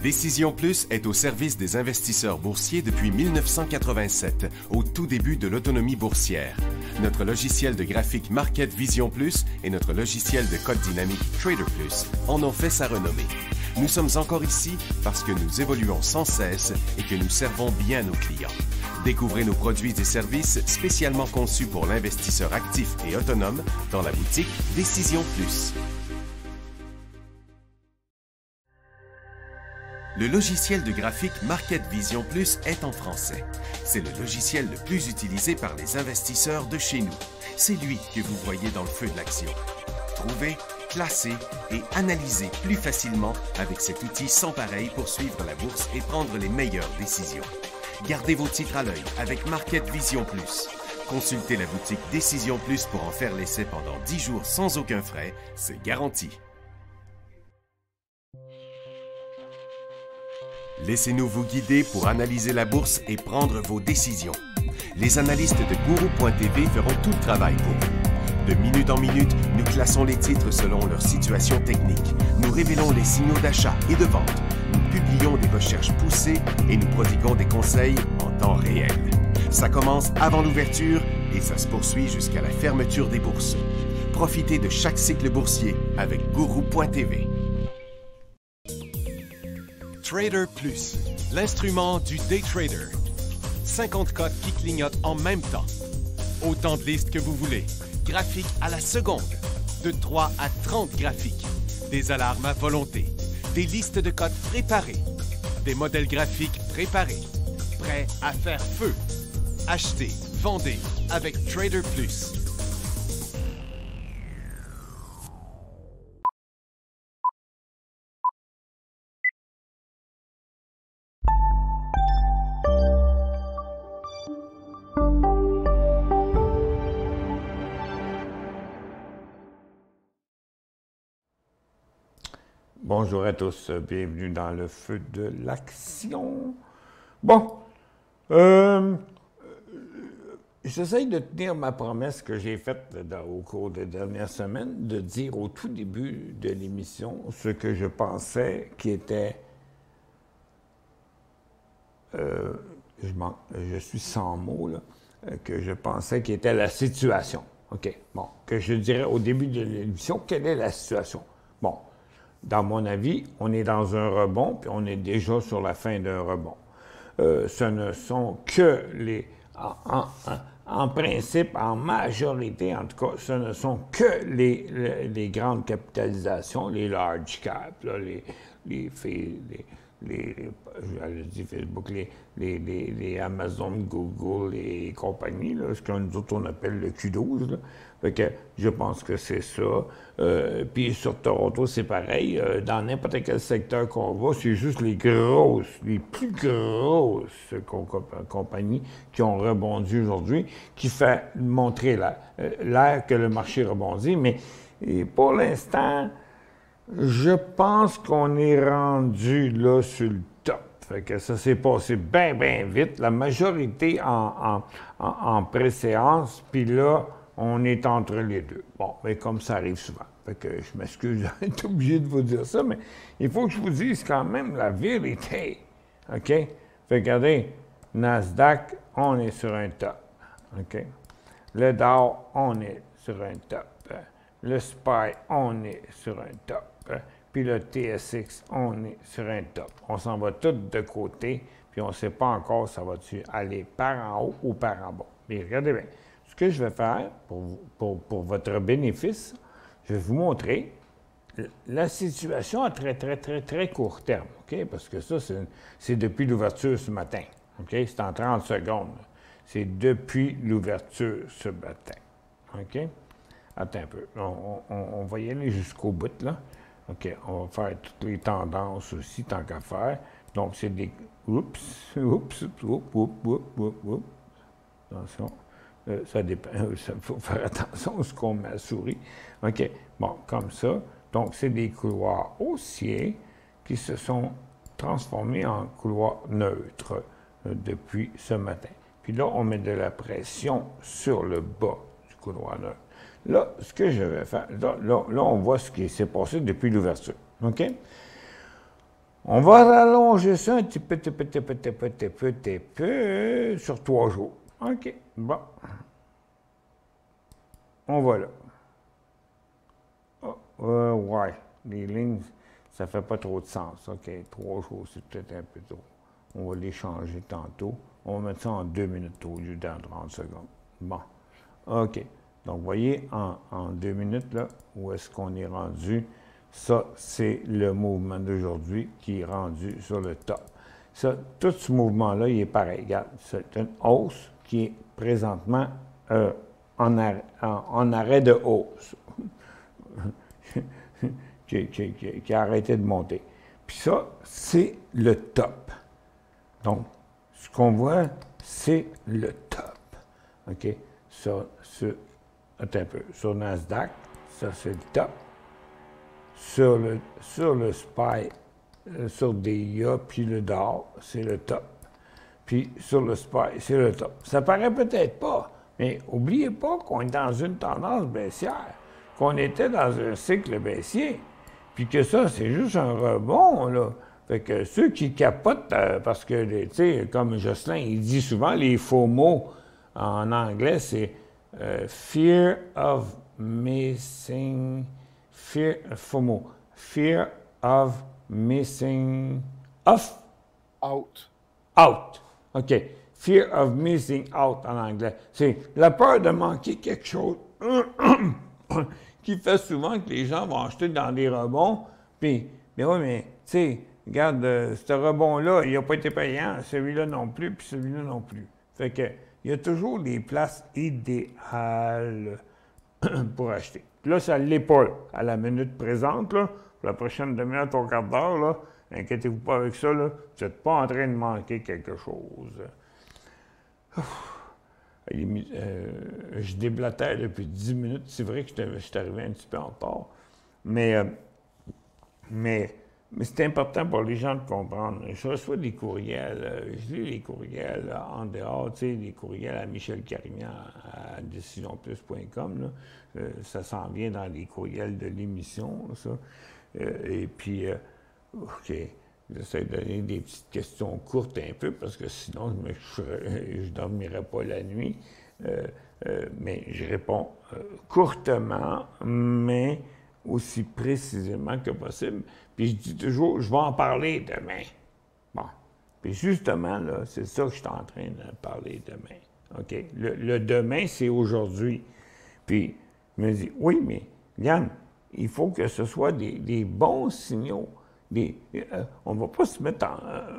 Décision Plus est au service des investisseurs boursiers depuis 1987, au tout début de l'autonomie boursière. Notre logiciel de graphique Market Vision Plus et notre logiciel de code dynamique Trader Plus en ont fait sa renommée. Nous sommes encore ici parce que nous évoluons sans cesse et que nous servons bien nos clients. Découvrez nos produits et services spécialement conçus pour l'investisseur actif et autonome dans la boutique Décision Plus. Le logiciel de graphique Market Vision Plus est en français. C'est le logiciel le plus utilisé par les investisseurs de chez nous. C'est lui que vous voyez dans le feu de l'action. Trouvez, classez et analysez plus facilement avec cet outil sans pareil pour suivre la bourse et prendre les meilleures décisions. Gardez vos titres à l'œil avec Market Vision Plus. Consultez la boutique Décision Plus pour en faire l'essai pendant 10 jours sans aucun frais, c'est garanti. Laissez-nous vous guider pour analyser la bourse et prendre vos décisions. Les analystes de Guru.tv feront tout le travail pour vous. De minute en minute, nous classons les titres selon leur situation technique. Nous révélons les signaux d'achat et de vente. Nous publions des recherches poussées et nous prodiguons des conseils en temps réel. Ça commence avant l'ouverture et ça se poursuit jusqu'à la fermeture des bourses. Profitez de chaque cycle boursier avec Guru.tv. Trader Plus, l'instrument du day trader. 50 cotes qui clignotent en même temps. Autant de listes que vous voulez. Graphiques à la seconde. De 3 à 30 graphiques. Des alarmes à volonté. Des listes de cotes préparées. Des modèles graphiques préparés. Prêts à faire feu. Achetez, vendez avec Trader Plus. Bonjour à tous, bienvenue dans le feu de l'action. Bon, j'essaye de tenir ma promesse que j'ai faite au cours des dernières semaines, de dire au tout début de l'émission ce que je pensais qui était... je suis sans mots, là, que je pensais qui était la situation. OK, bon, que je dirais au début de l'émission, quelle est la situation? Bon. Dans mon avis, on est dans un rebond, puis on est déjà sur la fin d'un rebond. Ce ne sont que les... En principe, en majorité, en tout cas, ce ne sont que les grandes capitalisations, les large caps, là, j'allais dire Facebook, les Amazon, Google et compagnie, là, ce que nous autres on appelle le Q12. Là. Fait que je pense que c'est ça. Puis sur Toronto, c'est pareil. Dans n'importe quel secteur qu'on va, c'est juste les plus grosses compagnies qui ont rebondi aujourd'hui, qui fait montrer l'air que le marché rebondit. Mais pour l'instant, je pense qu'on est rendu là sur le top. Fait que ça s'est passé bien, bien vite. La majorité en préséance, puis là, on est entre les deux. Bon, mais comme ça arrive souvent. Fait que je m'excuse d'être obligé de vous dire ça, mais il faut que je vous dise quand même la vérité. OK? Fait que regardez, Nasdaq, on est sur un top. OK? Le Dow, on est sur un top. Le SPY, on est sur un top. Puis le TSX, on est sur un top. On s'en va tous de côté, puis on ne sait pas encore ça va-tu aller par en haut ou par en bas. Mais regardez bien. Ce que je vais faire pour votre bénéfice, je vais vous montrer la situation à très, très, très, très court terme. OK? Parce que ça, c'est depuis l'ouverture ce matin. OK? C'est en 30 secondes. C'est depuis l'ouverture ce matin. OK? Attends un peu. On va y aller jusqu'au bout, là. OK, on va faire toutes les tendances aussi, tant qu'à faire. Donc, c'est des... Oups. Attention. Ça dépend. Il faut faire attention à ce qu'on met à la souris. OK, bon, comme ça. Donc, c'est des couloirs haussiers qui se sont transformés en couloirs neutres depuis ce matin. Puis là, on met de la pression sur le bas du couloir neutre. Là, ce que je vais faire, là, on voit ce qui s'est passé depuis l'ouverture. OK? On va rallonger ça un petit peu sur 3 jours. OK, bon. On va là. Ouais, les lignes, ça fait pas trop de sens. OK, 3 jours, c'est peut-être un peu trop. On va les changer tantôt. On va mettre ça en 2 minutes au lieu d'en 30 secondes. Bon, OK. Donc, vous voyez, en 2 minutes, là, où est-ce qu'on est rendu? Ça, c'est le mouvement d'aujourd'hui qui est rendu sur le top. Ça, tout ce mouvement-là, il est pareil. Regarde, c'est une hausse qui est présentement en arrêt de hausse. qui a arrêté de monter. Puis ça, c'est le top. Donc, ce qu'on voit, c'est le top. OK? Attends un peu. Sur Nasdaq, ça, c'est le top. Sur le SPY, sur DIA, puis le DOR, c'est le top. Puis sur le SPY, c'est le top. Ça paraît peut-être pas, mais n'oubliez pas qu'on est dans une tendance baissière, qu'on était dans un cycle baissier, puis que ça, c'est juste un rebond, là. Fait que ceux qui capotent, parce que, tu sais, comme Jocelyn, il dit souvent, les faux mots en anglais, c'est fear of missing... FOMO. Fear of missing out. OK. Fear of missing out en anglais. C'est la peur de manquer quelque chose qui fait souvent que les gens vont acheter dans des rebonds. Puis, mais oui, mais, tu sais, regarde, ce rebond-là, il n'a pas été payant. Celui-là non plus, puis celui-là non plus. Fait que, il y a toujours des places idéales pour acheter. Puis là, ça ne l'est pas, là, à la minute présente, là, pour la prochaine demi-heure, ton quart d'heure, là, inquiétez-vous pas avec ça, là, vous n'êtes pas en train de manquer quelque chose. Je déblatère depuis 10 minutes, c'est vrai que je suis arrivé un petit peu en retard, mais c'est important pour les gens de comprendre. Je reçois des courriels, je lis les courriels en dehors, tu sais, des courriels à Michel Carignan à décisionplus.com, ça s'en vient dans les courriels de l'émission, ça. Et puis, OK, j'essaie de donner des petites questions courtes un peu, parce que sinon, je ne dormirais pas la nuit. Mais je réponds courtement, mais aussi précisément que possible. Puis je dis toujours, je vais en parler demain. Bon. Puis justement, là, c'est ça que je suis en train de parler demain. OK? Le demain, c'est aujourd'hui. Puis, je me dis, oui, mais Yann, il faut que ce soit des bons signaux. On ne va pas se mettre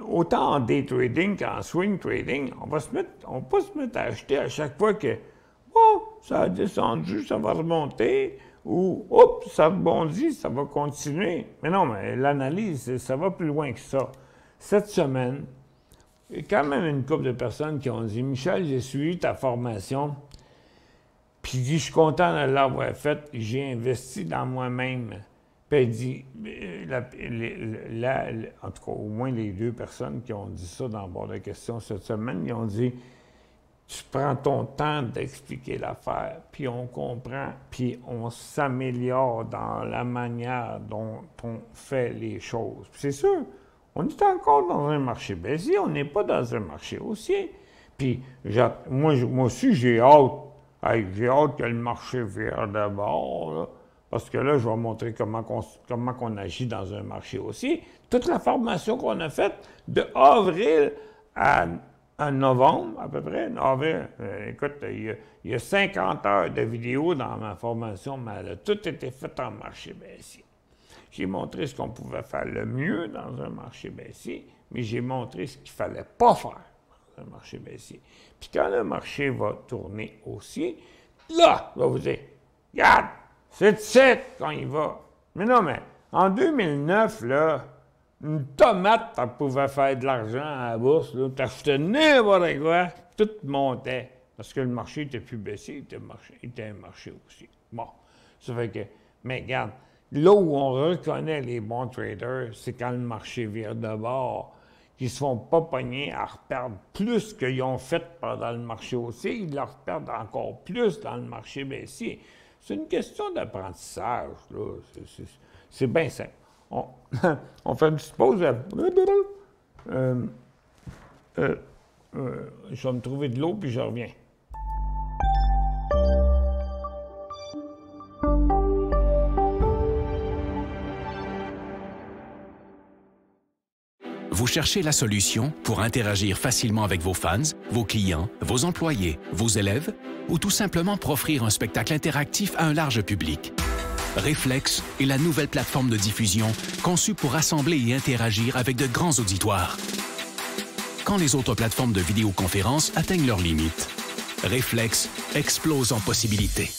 autant en day trading qu'en swing trading. On va pas se mettre à acheter à chaque fois que, oh, ça a descendu, ça va remonter. Ou, oups, ça rebondit, ça va continuer. Mais non, mais l'analyse, ça va plus loin que ça. Cette semaine, il y a quand même une couple de personnes qui ont dit « Michel, j'ai suivi ta formation, puis je suis content de l'avoir faite, j'ai investi dans moi-même. » Puis elle dit, en tout cas, au moins les 2 personnes qui ont dit ça dans le bord de questions cette semaine, ils ont dit tu prends ton temps d'expliquer l'affaire, puis on comprend, puis on s'améliore dans la manière dont on fait les choses. Puis c'est sûr, on est encore dans un marché baissier, on n'est pas dans un marché haussier. Puis moi aussi, j'ai hâte que le marché vire d'abord, là, parce que là, je vais montrer comment on agit dans un marché haussier. Toute la formation qu'on a faite de avril à novembre, à peu près. Avril, écoute, il y a 50 heures de vidéos dans ma formation, mais elle a tout été fait en marché baissier. J'ai montré ce qu'on pouvait faire le mieux dans un marché baissier, mais j'ai montré ce qu'il ne fallait pas faire dans un marché baissier. Puis quand le marché va tourner haussier, là, je vais vous dire, regarde, c'est quand il va. Mais non, mais en 2009, là, une tomate, ça pouvait faire de l'argent à la bourse. Tu achetais n'importe quoi, tout montait. Parce que le marché était plus baissé, il était un marché aussi. Bon, ça fait que, mais regarde, là où on reconnaît les bons traders, c'est quand le marché vire de bord, qu'ils ne se font pas pogner à reperdre plus qu'ils ont fait pendant le marché haussier, ils leur perdent encore plus dans le marché baissier. C'est une question d'apprentissage, là. C'est bien simple. on, on fait une petite pause. Je vais me trouver de l'eau, puis je reviens. Vous cherchez la solution pour interagir facilement avec vos fans, vos clients, vos employés, vos élèves, ou tout simplement pour offrir un spectacle interactif à un large public. Reflex est la nouvelle plateforme de diffusion conçue pour rassembler et interagir avec de grands auditoires. Quand les autres plateformes de vidéoconférence atteignent leurs limites, Reflex explose en possibilités.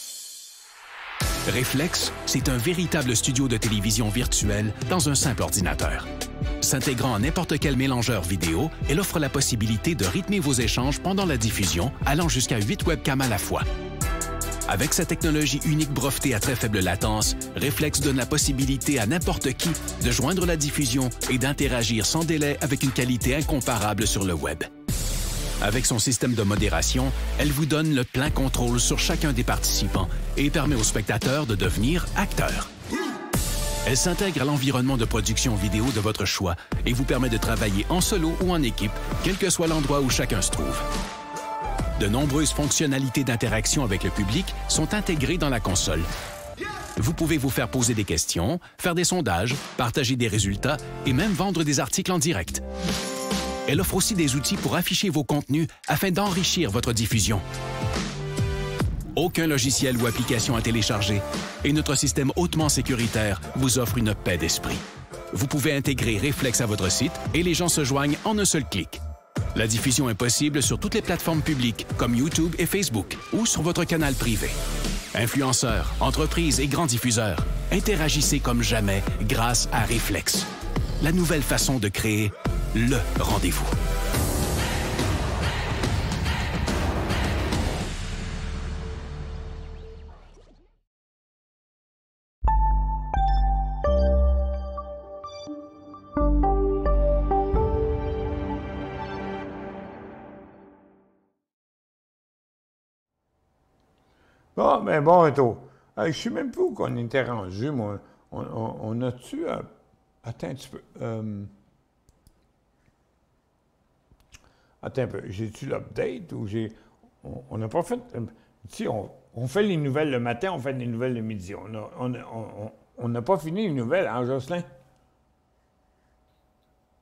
Reflex, c'est un véritable studio de télévision virtuel dans un simple ordinateur. S'intégrant à n'importe quel mélangeur vidéo, elle offre la possibilité de rythmer vos échanges pendant la diffusion, allant jusqu'à 8 webcams à la fois. Avec sa technologie unique brevetée à très faible latence, Reflex donne la possibilité à n'importe qui de joindre la diffusion et d'interagir sans délai avec une qualité incomparable sur le web. Avec son système de modération, elle vous donne le plein contrôle sur chacun des participants et permet aux spectateurs de devenir acteurs. Elle s'intègre à l'environnement de production vidéo de votre choix et vous permet de travailler en solo ou en équipe, quel que soit l'endroit où chacun se trouve. De nombreuses fonctionnalités d'interaction avec le public sont intégrées dans la console. Vous pouvez vous faire poser des questions, faire des sondages, partager des résultats et même vendre des articles en direct. Elle offre aussi des outils pour afficher vos contenus afin d'enrichir votre diffusion. Aucun logiciel ou application à télécharger et notre système hautement sécuritaire vous offre une paix d'esprit. Vous pouvez intégrer Reflex à votre site et les gens se joignent en un seul clic. La diffusion est possible sur toutes les plateformes publiques comme YouTube et Facebook ou sur votre canal privé. Influenceurs, entreprises et grands diffuseurs, interagissez comme jamais grâce à Reflex. La nouvelle façon de créer le rendez-vous. Ah, ben bon retour. Je ne sais même pas où qu'on était rendu, moi. On a-tu... attends un petit peu. Attends un peu. J'ai-tu l'update ou j'ai... On n'a pas fait... Tu sais, on fait les nouvelles le matin, on fait les nouvelles le midi. On n'a pas fini les nouvelles, hein, Jocelyn?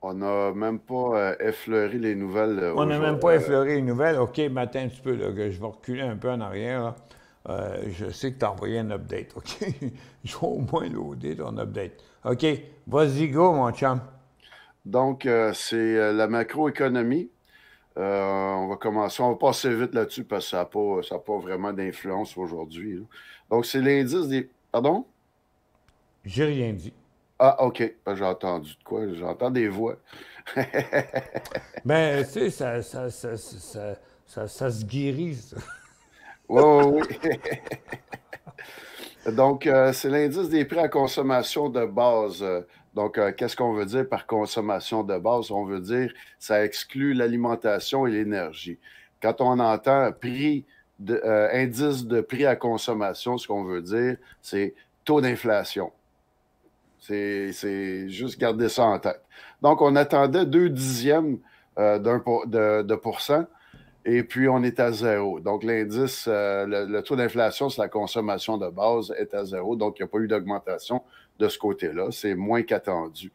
On n'a même pas effleuré les nouvelles. On n'a même pas effleuré les nouvelles. OK, matin un petit peu, là, que je vais reculer un peu en arrière, là. Je sais que tu as envoyé un update, OK? Je vais au moins loader ton update. OK, vas-y, go, mon chum. Donc, c'est la macroéconomie. On va commencer. On va passer vite là-dessus parce que ça n'a pas vraiment d'influence aujourd'hui, là. Donc, c'est l'indice des... Pardon? J'ai rien dit. Ah, OK. Ben, j'ai entendu de quoi? J'entends des voix. Ben, tu sais, ça se guérit, ça. Oui, oui, oui. Donc, c'est l'indice des prix à consommation de base. Donc, qu'est-ce qu'on veut dire par consommation de base? On veut dire ça exclut l'alimentation et l'énergie. Quand on entend indice de prix à consommation, ce qu'on veut dire, c'est taux d'inflation. C'est juste garder ça en tête. Donc, on attendait 0,2 de pourcent. Et puis, on est à 0. Donc, l'indice, le taux d'inflation sur la consommation de base est à 0. Donc, il n'y a pas eu d'augmentation de ce côté-là. C'est moins qu'attendu.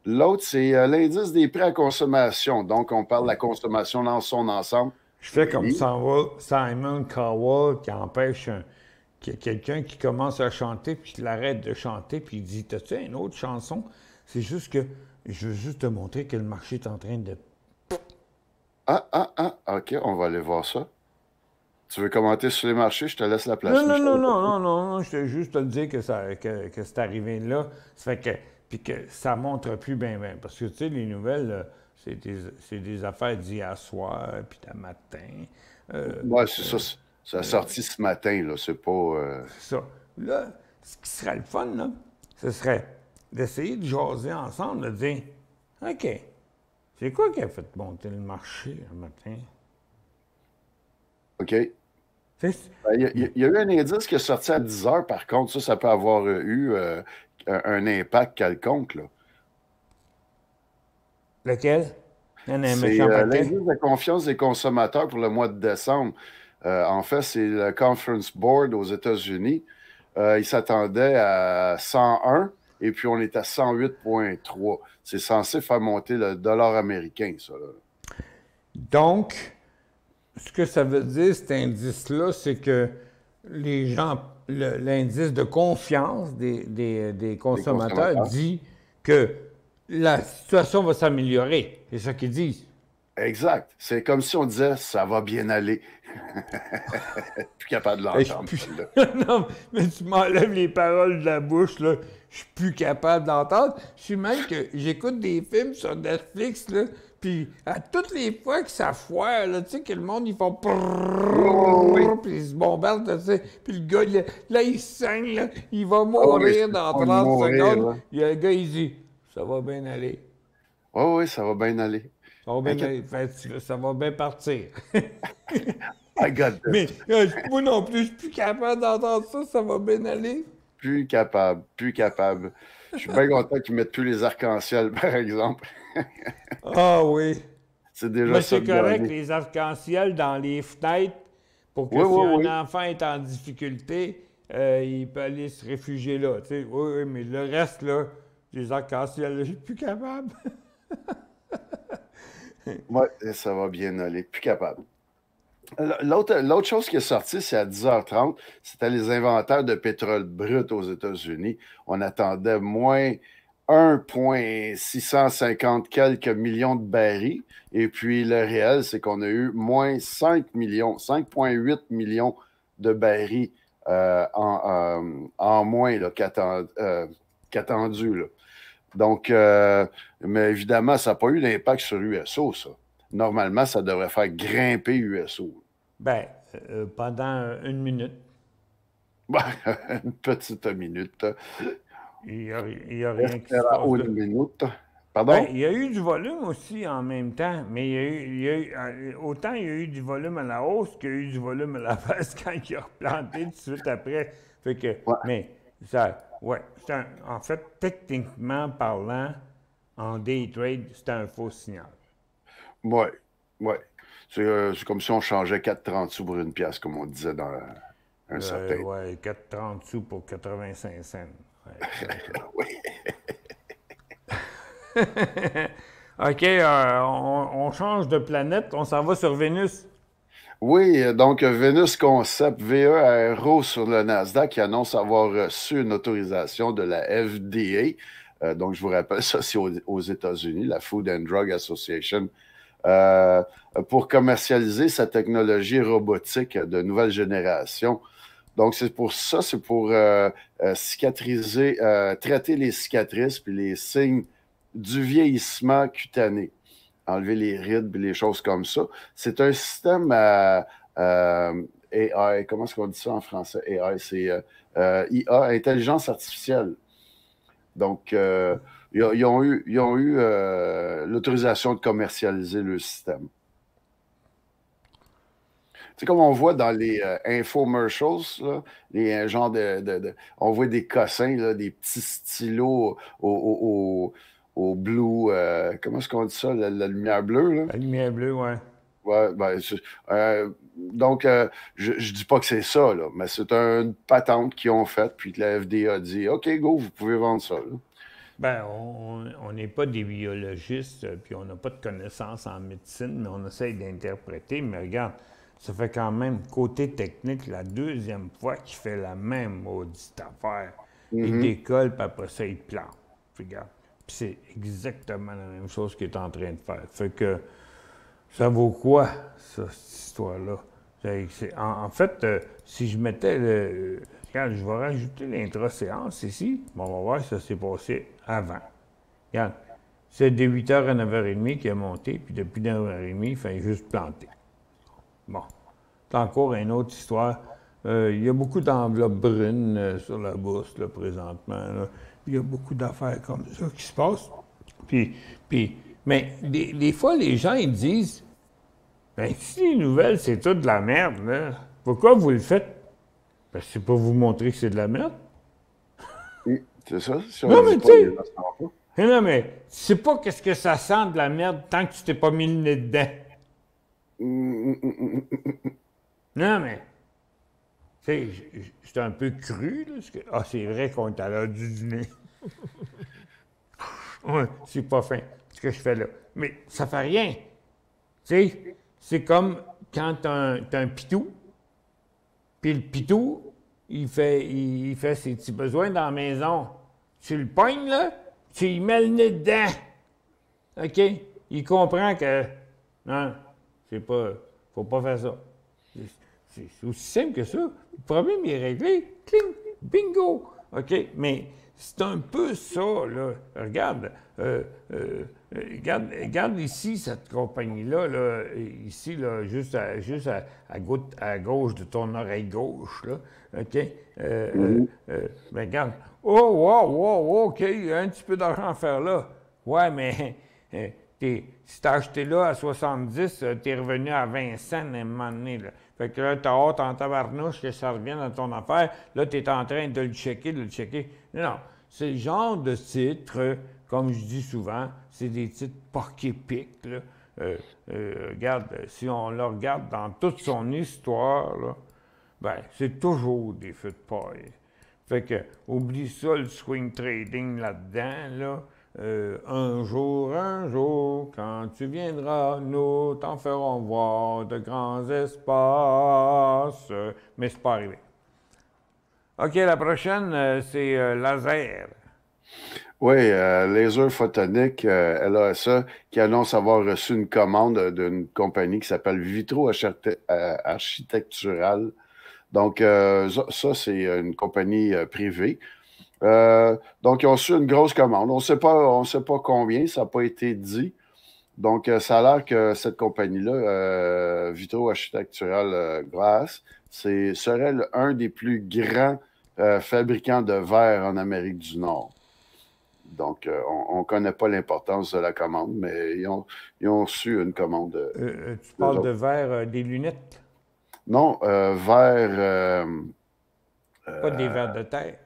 L'autre, c'est l'indice des prix à consommation. Donc, on parle de la consommation dans son ensemble. Je fais comme Simon Cowell qui empêche quelqu'un qui commence à chanter, puis il arrête de chanter, puis il dit « T'as-tu une autre chanson? » C'est juste que je veux juste te montrer que le marché est en train de... OK, on va aller voir ça. Tu veux commenter sur les marchés? Je te laisse la place. Non, je te juste te le dire que c'est arrivé là. Ça fait que, puis que ça montre plus bien. Parce que, tu sais, les nouvelles, c'est des affaires d'hier soir, puis de matin. Ouais, c'est ça. Ça a sorti ce matin, là. C'est pas... C'est ça. Là, ce qui serait le fun, là, ce serait d'essayer de jaser ensemble, de dire « OK, c'est quoi qui a fait monter le marché un matin? » OK. Il y a eu un indice qui est sorti à 10 heures, par contre, ça peut avoir eu, un impact quelconque, là. Lequel? Il y en a un C'est méchant paquet. l'indice de confiance des consommateurs pour le mois de décembre. En fait, c'est le Conference Board aux États-Unis. Il s'attendait à 101 et puis on est à 108,3. C'est censé faire monter le dollar américain, ça, là. Donc, ce que ça veut dire, cet indice-là, c'est que les gens, l'indice de confiance des consommateurs dit que la situation va s'améliorer. C'est ça qu'ils disent. Exact. C'est comme si on disait « ça va bien aller ». Plus capable de l'entendre. Non, mais tu m'enlèves les paroles de la bouche, là. Je suis plus capable d'entendre. Je suis même que j'écoute des films sur Netflix, là, puis à toutes les fois que ça foire, là, tu sais, que le monde, ils font puis ils se bombardent, tu sais. Puis le gars, là, il saigne, là, il va mourir dans 30 secondes. Là. Il y a un gars, il dit « ça va bien aller ». Oui, ça va bien aller. Ça va bien aller. Ça va bien partir. I got this. Mais moi non plus, je suis plus capable d'entendre ça, ça va bien aller. Plus capable. Je suis bien content qu'ils mettent plus les arcs-en-ciel, par exemple. Ah oui. C'est déjà Mais ça. c'est correct, les arcs-en-ciel dans les fenêtres, pour que si un enfant est en difficulté, il peut aller se réfugier là. Tu sais. Oui, mais le reste, là, les arcs-en-ciel, je suis plus capable. Oui, ça va bien aller. Plus capable. L'autre chose qui est sortie, c'est à 10h30. C'était les inventaires de pétrole brut aux États-Unis. On attendait moins 1,650 quelques millions de barils. Et puis, le réel, c'est qu'on a eu moins 5,8 millions de barils en moins qu'attendu. Là. Donc, mais évidemment, ça n'a pas eu d'impact sur USO, ça. Normalement, ça devrait faire grimper USO. Bien, pendant une minute. Une petite minute. Il n'y a rien qui se passe. Une minute. Pardon? Ben, il y a eu du volume aussi en même temps, mais autant il y a eu du volume à la hausse qu'il y a eu du volume à la baisse quand il a replanté tout de suite après. Fait que, mais ça, en fait, techniquement parlant, en day trade, c'était un faux signal. Oui. C'est comme si on changeait 4,30 sous pour une pièce, comme on disait dans un certain... Oui, 4,30 sous pour 85 cents. Oui. OK, on change de planète, on s'en va sur Vénus. Oui, donc Vénus Concept VERO sur le Nasdaq qui annonce avoir reçu une autorisation de la FDA. Donc, je vous rappelle, ça, c'est aux États-Unis, la Food and Drug Association, pour commercialiser sa technologie robotique de nouvelle génération. Donc, c'est pour cicatriser, traiter les cicatrices puis les signes du vieillissement cutané. Enlever les rides et les choses comme ça. C'est un système AI. Comment est-ce qu'on dit ça en français? AI, c'est IA, intelligence artificielle. Donc, ils ont eu l'autorisation de commercialiser le système. C'est comme on voit dans les infomercials, là, les genres on voit des cossins, là, des petits stylos au blue, comment est-ce qu'on dit ça, la lumière bleue? Là? La lumière bleue, oui. Ouais, donc, je dis pas que c'est ça, là, mais c'est une patente qu'ils ont faite, puis que la FDA a dit « OK, go, vous pouvez vendre ça. » Bien, on n'est pas des biologistes, puis on n'a pas de connaissances en médecine, mais on essaye d'interpréter. Mais regarde, ça fait quand même, côté technique, la deuxième fois qu'il fait la même maudite affaire. Il décolle, puis après ça, il plante. Regarde. Puis c'est exactement la même chose qu'il est en train de faire. Fait que ça vaut quoi, ça, cette histoire-là? En fait, si je mettais regarde, je vais rajouter l'intra-séance ici. Bon, on va voir si ça s'est passé avant. Regarde, c'est de 8h à 9h30 qu'il a monté, puis depuis 9h30, il fait juste planter. Bon, c'est encore une autre histoire. Il y a beaucoup d'enveloppes brunes sur la bourse, là, présentement. Là. Il y a beaucoup d'affaires comme ça qui se passent. Mais des fois, les gens, ils disent, ben, si les nouvelles, c'est tout de la merde, là, pourquoi vous le faites? Ben, c'est pour vous montrer que c'est de la merde. C'est ça? Si on Non, le mais dit tu pas, sais- les gens ne savent pas. Non, mais tu sais pas qu'est-ce que ça sent de la merde tant que tu t'es pas mis le nez dedans. Non, mais, tu sais, c'est un peu cru, là. Ah, c'est vrai qu'on est à l'heure du dîner. Ouais, c'est pas fin, ce que je fais là. Mais ça fait rien. Tu sais, c'est comme quand t'as un pitou, puis le pitou, il fait ses petits besoins dans la maison. Tu le pognes, là, tu y mets le nez dedans. OK? Il comprend que, non, c'est pas, faut pas faire ça. C'est aussi simple que ça. Le problème il est réglé. Cling, bingo. OK? Mais c'est un peu ça, là. Regarde ici, cette compagnie-là, là, ici, là, juste à gauche de ton oreille gauche, là. OK? Mais regarde. Oh, wow, OK, il y a un petit peu d'argent à faire là. Ouais, mais si t'as acheté là à 70, t'es revenu à 20 cents à un moment donné, là. Fait que là, t'as hâte en tabarnouche que ça revienne dans ton affaire. Là, t'es en train de le checker, Non, c'est le genre de titre, comme je dis souvent, c'est des titres porc-épics, là. Regarde, si on le regarde dans toute son histoire, là, ben, c'est toujours des feux de paille. Fait que, oublie ça, le swing trading là-dedans, là. Un jour, quand tu viendras, nous t'en ferons voir de grands espaces. Mais c'est pas arrivé. OK, la prochaine, c'est laser. Oui, Laser Photonics, LASA, qui annonce avoir reçu une commande d'une compagnie qui s'appelle Vitro Architectural. Donc, ça, c'est une compagnie privée. Donc, ils ont reçu une grosse commande. On ne sait pas combien, ça n'a pas été dit. Donc, ça a l'air que cette compagnie-là, Vitro Architectural Glass, serait un des plus grands fabricants de verre en Amérique du Nord. Donc, on ne connaît pas l'importance de la commande, mais ils ont reçu une commande. Tu parles de verre, des lunettes? Non, verre... pas des verres de terre.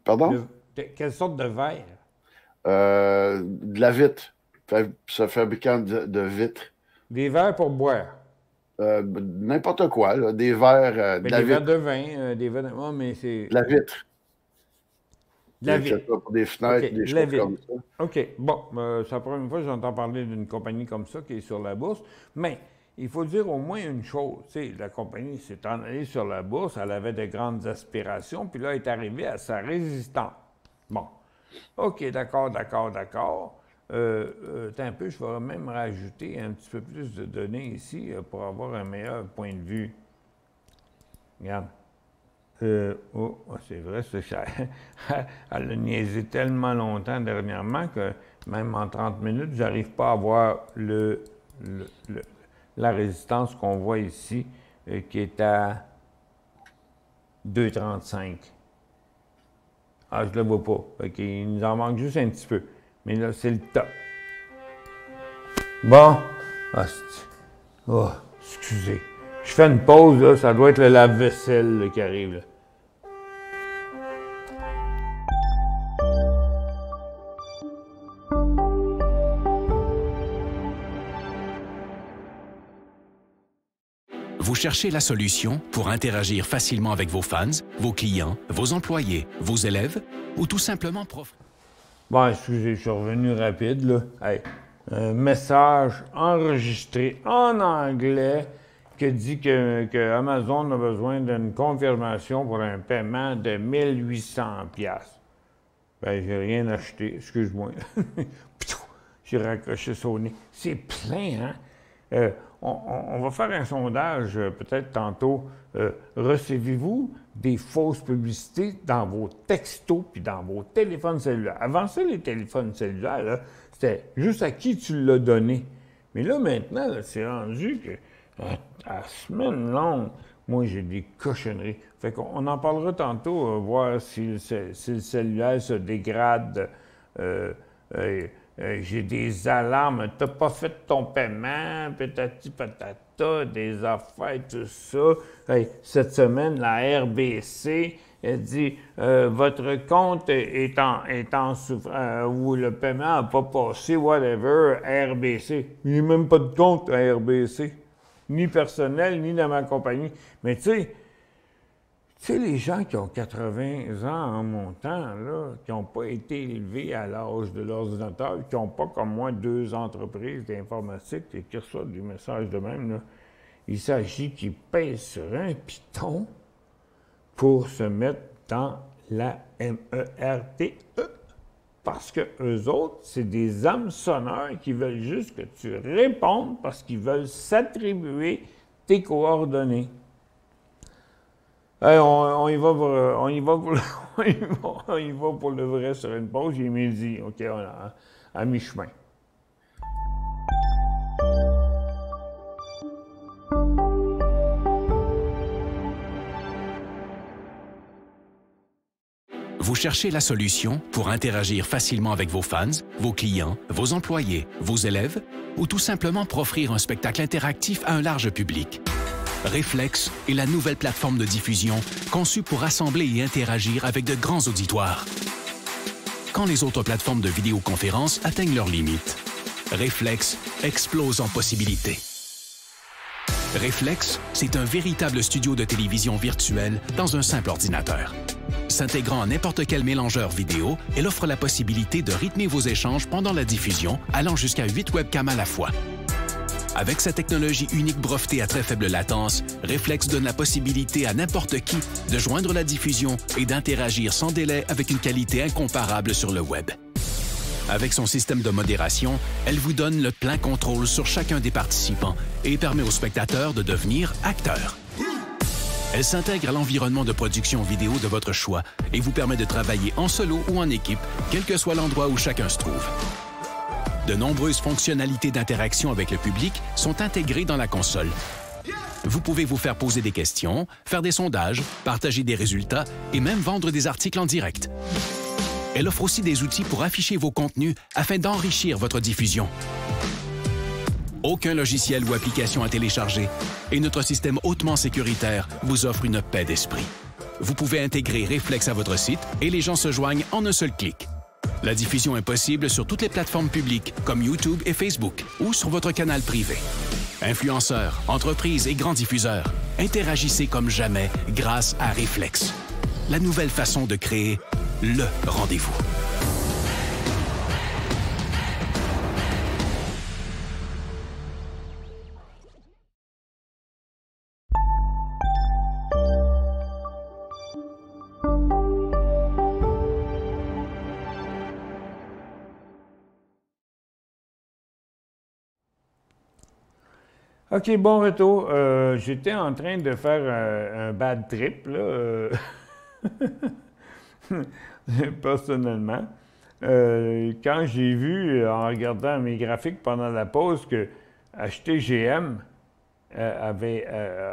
Pardon? Quelle sorte de verre? De la vitre. Ce fabricant de vitre. Des verres pour boire. N'importe quoi, là. Des verres de la des vitre. verres de vin, des verres de... Oh, mais c'est... De la vitre. De la vitre. Pour des fenêtres, des choses comme ça. OK. Bon, c'est la première fois que j'entends parler d'une compagnie comme ça qui est sur la bourse. Mais il faut dire au moins une chose. Tu sais, la compagnie s'est en allée sur la bourse, elle avait de grandes aspirations, puis là, elle est arrivée à sa résistance. Bon. OK, d'accord. Attends un peu, je vais même rajouter un petit peu plus de données ici pour avoir un meilleur point de vue. Regarde. C'est vrai, c'est cher. Elle a niaisé tellement longtemps dernièrement que même en 30 minutes, je n'arrive pas à voir la résistance qu'on voit ici, qui est à 2,35. Ah, je ne le vois pas. Il nous en manque juste un petit peu. Mais là, c'est le top. Bon. Excusez. Je fais une pause, là, ça doit être le lave-vaisselle là, qui arrive. Là. Vous cherchez la solution pour interagir facilement avec vos fans, vos clients, vos employés, vos élèves ou tout simplement Bon, excusez, je suis revenu rapide, là. Hey, un message enregistré en anglais qui dit que Amazon a besoin d'une confirmation pour un paiement de 1800 $. Ben, j'ai rien acheté, excuse-moi. J'ai raccroché ça au nez. C'est plein, hein? On va faire un sondage peut-être tantôt. Recevez-vous des fausses publicités dans vos textos puis dans vos téléphones cellulaires? Avant ça, les téléphones cellulaires, là, c'était juste à qui tu l'as donné. Mais là, maintenant, là, c'est rendu que à semaine longue, moi, j'ai des cochonneries. Fait qu'on en parlera tantôt, voir si le cellulaire se dégrade. J'ai des alarmes, t'as pas fait ton paiement, patati patata, des affaires, tout ça. Hey, cette semaine, la RBC Elle dit votre compte est en souffrance, ou le paiement n'a pas passé, whatever, RBC. Il n'y a même pas de compte à RBC, ni personnel, ni dans ma compagnie. Mais tu sais, les gens qui ont 80 ans en montant, là, qui n'ont pas été élevés à l'âge de l'ordinateur, qui n'ont pas comme moi 2 entreprises d'informatique et qui reçoivent des messages de même, là, il s'agit qu'ils pèsent sur un piton pour se mettre dans la MERTE. Parce que eux autres, c'est des hameçonneurs qui veulent juste que tu répondes parce qu'ils veulent s'attribuer tes coordonnées. Hey, on y va pour le vrai sur une pause. Il est midi. OK, on est à mi-chemin. Vous cherchez la solution pour interagir facilement avec vos fans, vos clients, vos employés, vos élèves ou tout simplement pour offrir un spectacle interactif à un large public. Reflex est la nouvelle plateforme de diffusion conçue pour rassembler et interagir avec de grands auditoires. Quand les autres plateformes de vidéoconférence atteignent leurs limites, Reflex explose en possibilités. Reflex, c'est un véritable studio de télévision virtuelle dans un simple ordinateur. S'intégrant à n'importe quel mélangeur vidéo, elle offre la possibilité de rythmer vos échanges pendant la diffusion, allant jusqu'à 8 webcams à la fois. Avec sa technologie unique brevetée à très faible latence, Reflex donne la possibilité à n'importe qui de joindre la diffusion et d'interagir sans délai avec une qualité incomparable sur le web. Avec son système de modération, elle vous donne le plein contrôle sur chacun des participants et permet aux spectateurs de devenir acteurs. Elle s'intègre à l'environnement de production vidéo de votre choix et vous permet de travailler en solo ou en équipe, quel que soit l'endroit où chacun se trouve. De nombreuses fonctionnalités d'interaction avec le public sont intégrées dans la console. Vous pouvez vous faire poser des questions, faire des sondages, partager des résultats et même vendre des articles en direct. Elle offre aussi des outils pour afficher vos contenus afin d'enrichir votre diffusion. Aucun logiciel ou application à télécharger et notre système hautement sécuritaire vous offre une paix d'esprit. Vous pouvez intégrer Reflex à votre site et les gens se joignent en un seul clic. La diffusion est possible sur toutes les plateformes publiques comme YouTube et Facebook ou sur votre canal privé. Influenceurs, entreprises et grands diffuseurs, interagissez comme jamais grâce à Reflex. La nouvelle façon de créer le rendez-vous. OK, bon retour. J'étais en train de faire un bad trip, là, personnellement. Quand j'ai vu, en regardant mes graphiques pendant la pause, que acheter GM avait...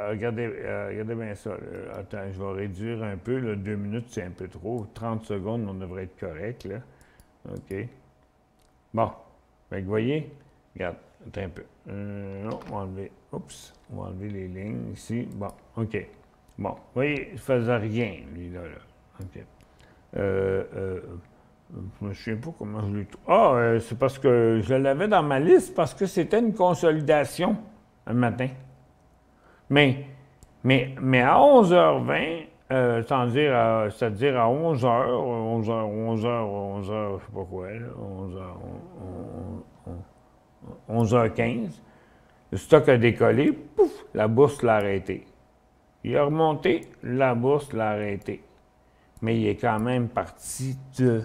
regardez bien ça. Là. Attends, je vais réduire un peu. Là, 2 minutes, c'est un peu trop. 30 secondes, on devrait être correct. Là. OK. Bon. Fait que vous voyez, regarde. Attends un peu. Non, on va enlever. Oups, on va enlever les lignes ici. Bon, OK. Bon, vous voyez, il ne faisait rien, lui, là. OK. Je ne sais pas comment je l'ai... Ah, c'est parce que je l'avais dans ma liste parce que c'était une consolidation un matin. Mais à 11h20, c'est-à-dire à 11h, 11h, je sais pas quoi, là, 11h15, le stock a décollé, pouf, la bourse l'a arrêté. Il a remonté, la bourse l'a arrêté. Mais il est quand même parti de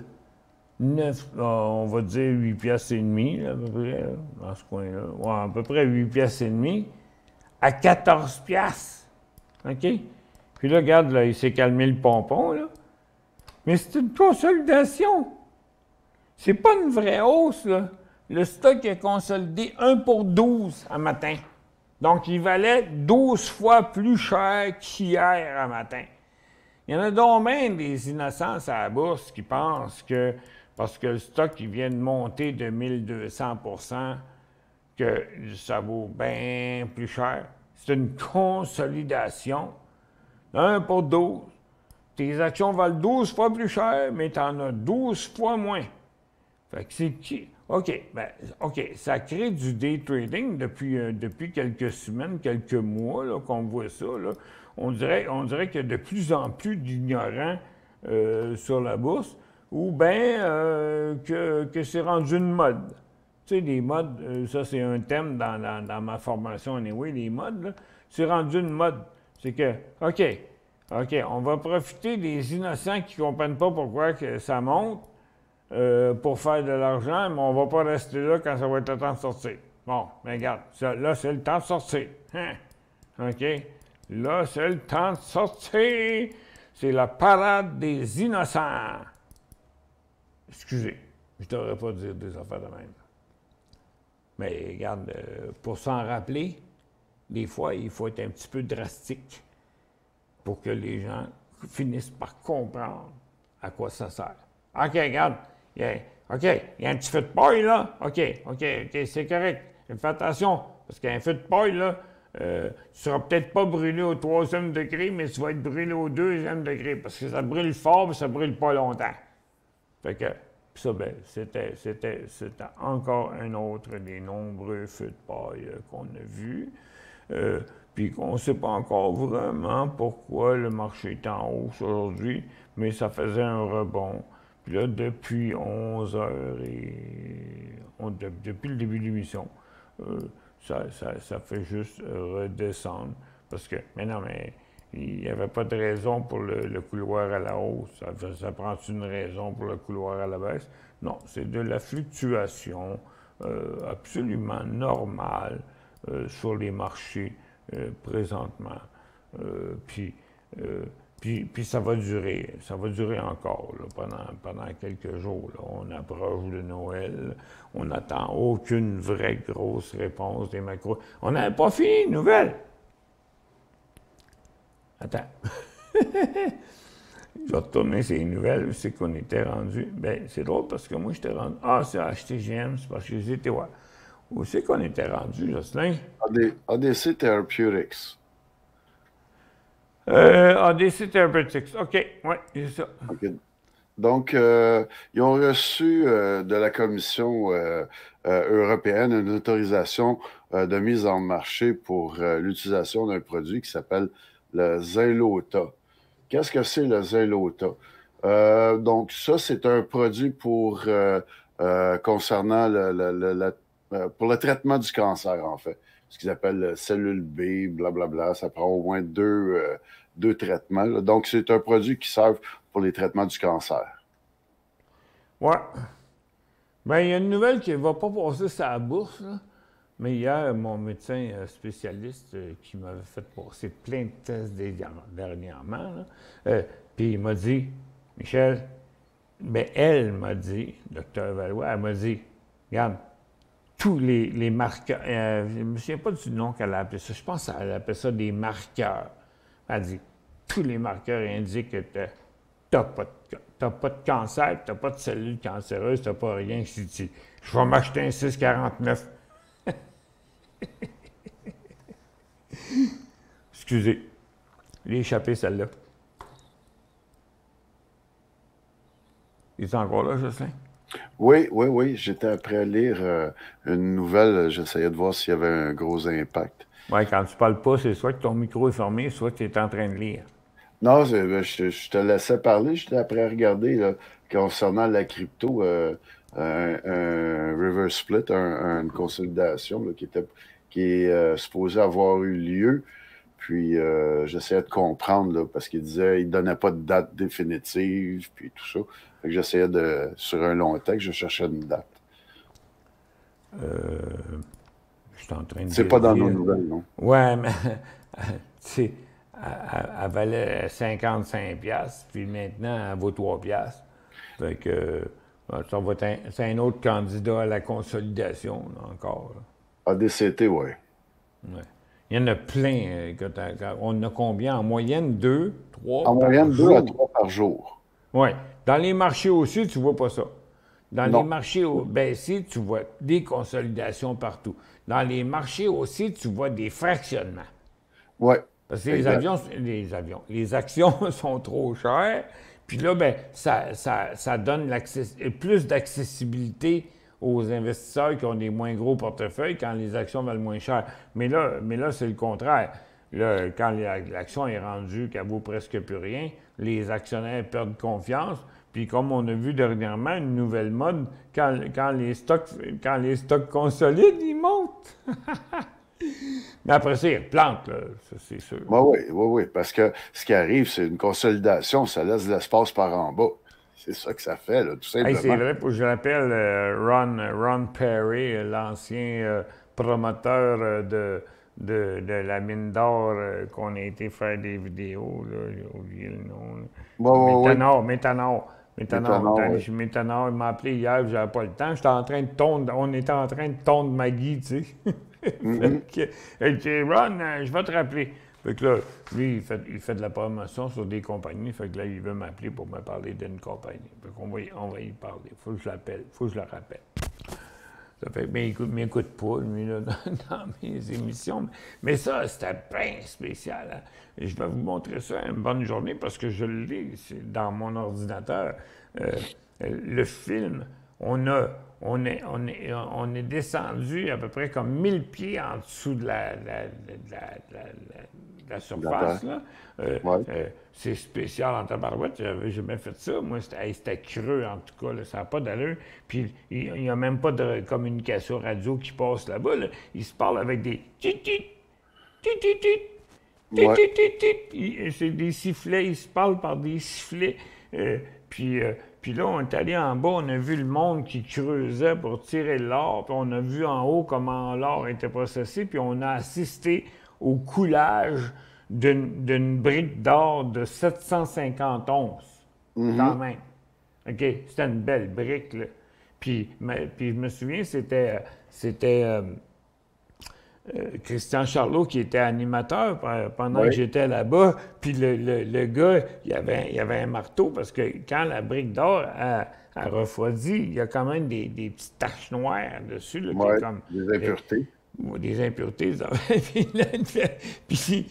9, on va dire 8 piastres et demi, là, à peu près, là, dans ce coin-là. Ouais, à peu près 8 piastres et demi à 14 piastres. OK? Puis là, regarde, là, il s'est calmé le pompon, là. Mais c'est une consolidation. C'est pas une vraie hausse, là. Le stock est consolidé 1 pour 12 à matin. Donc, il valait 12 fois plus cher qu'hier à matin. Il y en a donc même des innocents à la bourse qui pensent que, parce que le stock il vient de monter de 1200%, que ça vaut bien plus cher. C'est une consolidation. 1 pour 12. tes actions valent 12 fois plus cher, mais tu en as 12 fois moins. Fait que c'est qui? OK, ça crée du day trading depuis quelques semaines, quelques mois là, qu'on voit ça. Là. On dirait qu'il y a de plus en plus d'ignorants sur la bourse, ou bien que c'est rendu une mode. Tu sais, les modes, ça c'est un thème dans ma formation anyway, les modes, là, c'est rendu une mode. C'est que, OK, on va profiter des innocents qui ne comprennent pas pourquoi que ça monte pour faire de l'argent, mais on ne va pas rester là quand ça va être le temps de sortir. Bon, mais regarde, là, c'est le temps de sortir. Hein? OK? Là, c'est le temps de sortir. C'est la parade des innocents. Excusez, je ne devrais pas dire des affaires de même. Mais regarde, pour s'en rappeler, des fois, il faut être un petit peu drastique pour que les gens finissent par comprendre à quoi ça sert. OK, regarde, il y a un petit feu de paille, là. OK, c'est correct. Fais attention, parce qu'un feu de paille, là, tu ne seras peut-être pas brûlé au 3e degré, mais tu vas être brûlé au 2e degré, parce que ça brûle fort, mais ça brûle pas longtemps. Fait que, ça, ben, c'était encore un autre des nombreux feux de paille qu'on a vus. Puis qu'on ne sait pas encore vraiment pourquoi le marché est en hausse aujourd'hui, mais ça faisait un rebond. Puis là, depuis 11 heures depuis le début de l'émission, ça fait juste redescendre. Parce que, mais non, mais il n'y avait pas de raison pour le couloir à la hausse. Ça prend une raison pour le couloir à la baisse? Non, c'est de la fluctuation absolument normale sur les marchés présentement. Puis ça va durer encore là, pendant quelques jours. Là. On approche de Noël, on n'attend aucune vraie grosse réponse des macros. On n'avait pas fini, nouvelle. Attends. Je vais retourner ces nouvelles, où c'est qu'on était rendu. Bien, c'est drôle parce que moi, j'étais rendu. Ah, c'est HTGM, c'est parce que j'étais ouais. Où c'est qu'on était rendu, Jocelyn? ADC Therapeutics. ADC Therapeutics, OK, oui, c'est ça. OK. Donc, ils ont reçu de la Commission européenne une autorisation de mise en marché pour l'utilisation d'un produit qui s'appelle le Xylota. Qu'est-ce que c'est le Xylota? Donc, ça, c'est un produit pour concernant pour le traitement du cancer, en fait. Ce qu'ils appellent cellule B, blablabla. Ça prend au moins deux traitements. Là. Donc, c'est un produit qui sert pour les traitements du cancer. Ouais. Bien, il y a une nouvelle qui ne va pas passer sur la bourse, là. Mais hier, mon médecin spécialiste qui m'avait fait passer plein de tests dernièrement, puis il m'a dit, Michel, bien, elle m'a dit, Dr Valois, elle m'a dit, regarde, tous les marqueurs, je ne me souviens pas du nom qu'elle a appelé ça, je pense qu'elle appelait ça des marqueurs. Elle dit, tous les marqueurs indiquent que tu n'as pas de cancer, tu n'as pas de cellules cancéreuses, tu n'as pas rien. Je dis, je vais m'acheter un 649. Excusez, j'ai échappé celle-là. Il est encore là, Jocelyn? Oui. J'étais après lire une nouvelle. J'essayais de voir s'il y avait un gros impact. Oui, quand tu parles pas, c'est soit que ton micro est fermé, soit que tu es en train de lire. Non, je te laissais parler. J'étais après à regarder là, concernant la crypto, un reverse split, une consolidation là, qui est supposée avoir eu lieu. Puis j'essayais de comprendre là, parce qu'il disait qu'il ne donnait pas de date définitive, puis tout ça. Fait que j'essayais sur un long texte, je cherchais une date. Je suis en train de C'est pas dans nos nouvelles, non? Ouais, mais tu sais, elle valait 55$, puis maintenant, elle vaut 3$. Fait que c'est un autre candidat à la consolidation, là, encore. Là. ADCT, oui. Ouais. Il y en a plein. On a combien? En moyenne, 2, 3 En moyenne, 2 à 3 par jour. Oui. Dans les marchés haussiers, tu ne vois pas ça. Dans les marchés baissiers, tu vois des consolidations partout. Dans les marchés haussiers, tu vois des fractionnements. Oui. Parce que les actions sont trop chères. Puis là, ben, ça donne plus d'accessibilité aux investisseurs qui ont des moins gros portefeuilles quand les actions valent moins cher. Mais là c'est le contraire. Là, quand l'action est rendue qu'elle vaut presque plus rien, les actionnaires perdent confiance. Puis comme on a vu dernièrement, une nouvelle mode, quand les stocks consolident, ils montent. Mais après ça, ils replantent, là, ça c'est sûr. Oui, parce que ce qui arrive, c'est une consolidation, ça laisse de l'espace par en bas. C'est ça que ça fait, là, tout simplement. Hey, c'est vrai, je rappelle Ron Perry, l'ancien promoteur de la mine d'or qu'on a été faire des vidéos, là, j'ai oublié le nom. Métanor, il m'a appelé hier, j'avais pas le temps. On était en train de tondre Maggie, tu sais. Il dit, Ron, je vais te rappeler. Fait que là, lui, il fait de la promotion sur des compagnies. Fait que là, il veut m'appeler pour me parler d'une compagnie. Fait qu'on va y parler. Faut que je l'appelle. Faut que je le rappelle. Ça fait, mais il m'écoute pas, lui, là, dans mes émissions. Mais ça, c'était bien spécial. Hein? Et je vais vous montrer ça une bonne journée parce que je l'ai dans mon ordinateur. Le film, on est descendu à peu près comme 1000 pieds en dessous de la surface. Là. C'est spécial en tabarouette. J'avais jamais fait ça. Moi, c'était creux, en tout cas. Là, ça n'a pas d'allure. Puis, il n'y a même pas de communication radio qui passe là-bas. Là. Ils se parlent avec des... C'est des sifflets. Ils se parlent par des sifflets. Puis là, on est allé en bas, on a vu le monde qui creusait pour tirer l'or, puis on a vu en haut comment l'or était processé, puis on a assisté au coulage d'une brique d'or de 750 onces, quand même. OK? C'était une belle brique, là. Puis je me souviens, c'était Christian Charlot qui était animateur pendant que j'étais là-bas. Puis le gars, il y avait un marteau parce que quand la brique d'or a refroidi, il y a quand même des petites taches noires dessus. Là, comme, des impuretés. Des impuretés. Puis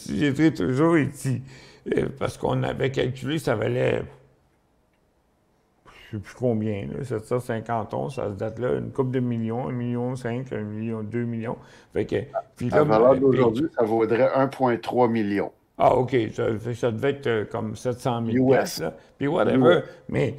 j'ai trouvé toujours ici. Parce qu'on avait calculé, ça valait... Je ne sais plus combien, là, 750 onces, ça se date là, une couple de millions, 1,5 million, 1 million, 2 millions. Fait que, puis là, à valeur d'aujourd'hui, ça vaudrait 1,3 million. Ah, OK, ça devait être comme 700 000 piastres, là. Puis whatever, mais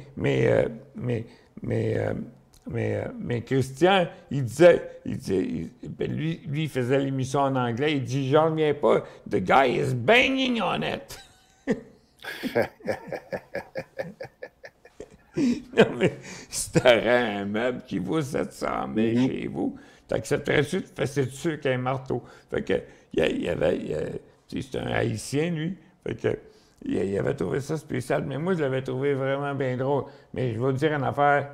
Christian, il disait lui, il faisait l'émission en anglais, il dit, j'en reviens pas, the guy is banging on it. Non, mais si t'aurais un meuble qui vaut 700 000 chez vous, t'accepterais-tu de fesser dessus avec un marteau? Fait que, c'est un Haïtien, lui. Fait que, il avait trouvé ça spécial, mais moi, je l'avais trouvé vraiment bien drôle. Mais je vais vous dire une affaire,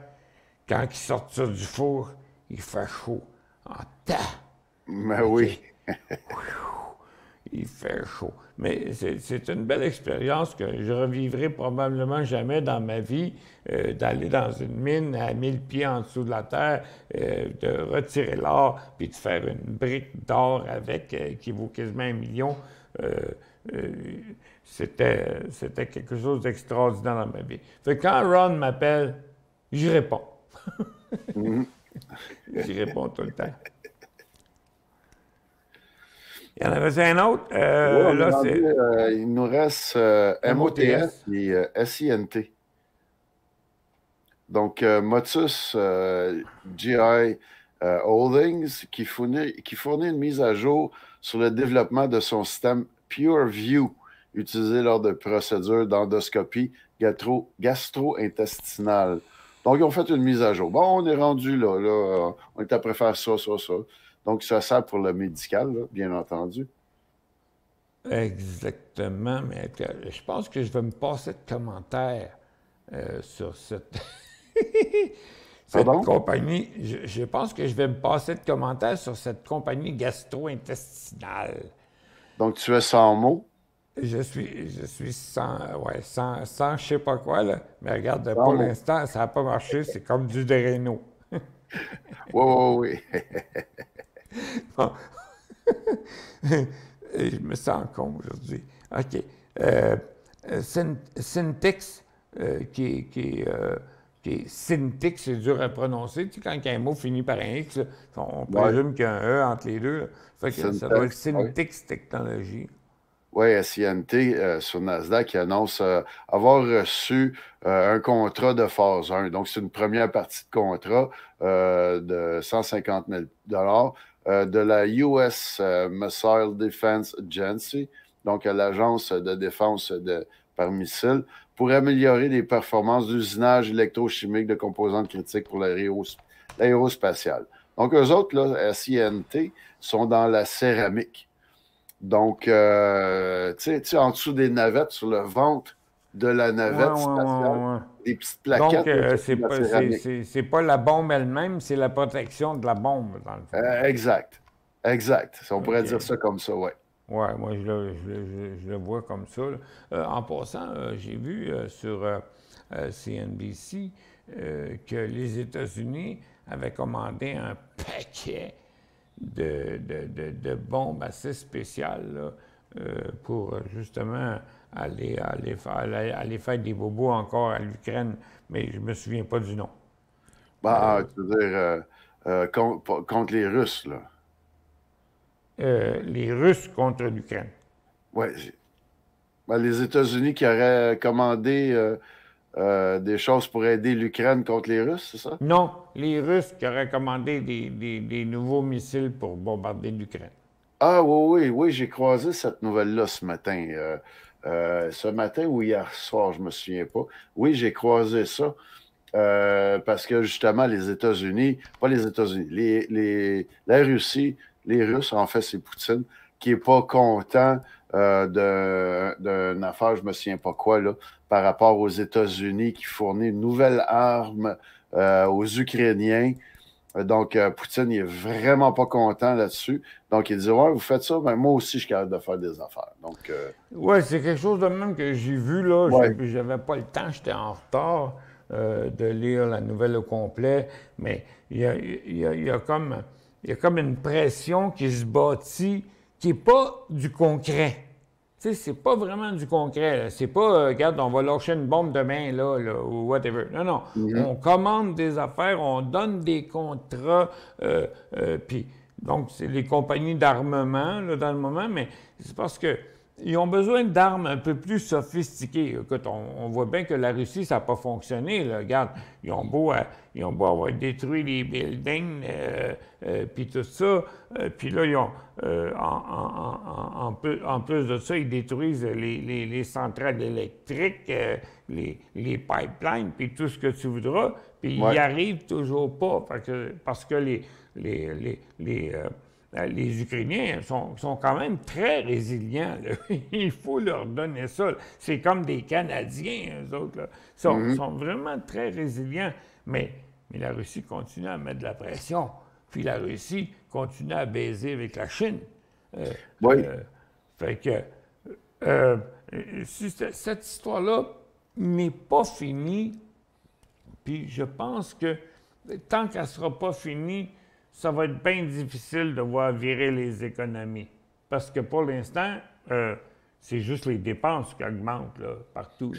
quand il sort ça du four, il fait chaud. En tas! Mais oui. Il fait chaud. Mais c'est une belle expérience que je revivrai probablement jamais dans ma vie, d'aller dans une mine à 1000 pieds en dessous de la terre, de retirer l'or, puis de faire une brique d'or avec, qui vaut quasiment 1 million. C'était quelque chose d'extraordinaire dans ma vie. Fait que quand Ron m'appelle, j'y réponds. J'y réponds tout le temps. Il y en avait un autre. Il nous reste MOTS et SINT. Donc, Motus GI Holdings qui fournit une mise à jour sur le développement de son système PureView utilisé lors de procédures d'endoscopie gastro-intestinale. Donc, ils ont fait une mise à jour. Bon, on est rendu là. On est après faire ça. Donc, ça sert pour le médical, là, bien entendu. Exactement, mais je pense que je vais me passer de commentaires sur cette compagnie. Je pense que je vais me passer de commentaires sur cette compagnie gastro-intestinale. Donc, tu es sans mots? Je suis sans je sais pas quoi, là. Mais regarde, pour l'instant, ça n'a pas marché. C'est comme du Drano. Oui. Bon. Je me sens con aujourd'hui. OK. Syntax, qui est syntax, c'est dur à prononcer. Tu sais, quand un mot finit par un X, là, on présume qu'il y a un E entre les deux. Là. Fait que ça doit être Syntax Technologies. Oui, SINT sur Nasdaq qui annonce avoir reçu un contrat de phase 1. Donc, c'est une première partie de contrat de 150 000 de la US Missile Defense Agency, donc l'agence de défense par missile, pour améliorer les performances d'usinage électrochimique de composantes critiques pour l'aérospatiale. Donc, eux autres, là, SINT, sont dans la céramique. Donc, tu sais, en dessous des navettes, sur le ventre de la navette spatiale, des petites plaquettes. Donc, c'est pas la bombe elle-même, c'est la protection de la bombe, dans le fond. Exact. On pourrait dire ça comme ça, oui. Oui, moi, je le vois comme ça. En passant, j'ai vu sur CNBC que les États-Unis avaient commandé un paquet de bombes assez spéciales là, pour justement aller faire des bobos encore à l'Ukraine, mais je ne me souviens pas du nom. Tu veux dire contre les Russes, là? Les Russes contre l'Ukraine. Oui. Les États-Unis qui auraient commandé des choses pour aider l'Ukraine contre les Russes, c'est ça? Non, les Russes qui auraient commandé des nouveaux missiles pour bombarder l'Ukraine. Ah oui, j'ai croisé cette nouvelle-là ce matin. Ce matin ou hier soir, je ne me souviens pas. Oui, j'ai croisé ça parce que justement, les États-Unis, pas les États-Unis, la Russie, les Russes, en fait, c'est Poutine, qui n'est pas content d'une affaire, je ne me souviens pas quoi, là, par rapport aux États-Unis qui fournit une nouvelle arme aux Ukrainiens. Donc, Poutine, il est vraiment pas content là-dessus. Donc, il dit, ouais, vous faites ça, ben moi aussi, je suis capable de faire des affaires. Donc, oui, c'est quelque chose de même que j'ai vu, là. Ouais. J'avais pas le temps, j'étais en retard de lire la nouvelle au complet, mais il y a comme une pression qui se bâtit, qui n'est pas du concret. Tu sais, c'est pas vraiment du concret. Là. C'est pas, regarde, on va lâcher une bombe demain, là, ou whatever. Non. On commande des affaires, on donne des contrats, puis donc, c'est les compagnies d'armement, là, dans le moment, mais c'est parce que ils ont besoin d'armes un peu plus sophistiquées. Écoute, on voit bien que la Russie, ça n'a pas fonctionné. Là. Regarde, ils ont beau avoir détruit les buildings, puis tout ça. Puis là, ils ont, en plus de ça, ils détruisent les centrales électriques, les pipelines, puis tout ce que tu voudras. Puis ils n'y arrivent toujours pas parce que les Ukrainiens sont quand même très résilients. Là. Il faut leur donner ça. C'est comme des Canadiens, eux autres. Là. Ils sont vraiment très résilients. Mais la Russie continue à mettre de la pression. Puis la Russie continue à baiser avec la Chine. Fait que cette histoire-là n'est pas finie. Puis je pense que tant qu'elle ne sera pas finie, ça va être bien difficile de voir virer les économies. Parce que pour l'instant, c'est juste les dépenses qui augmentent là, partout.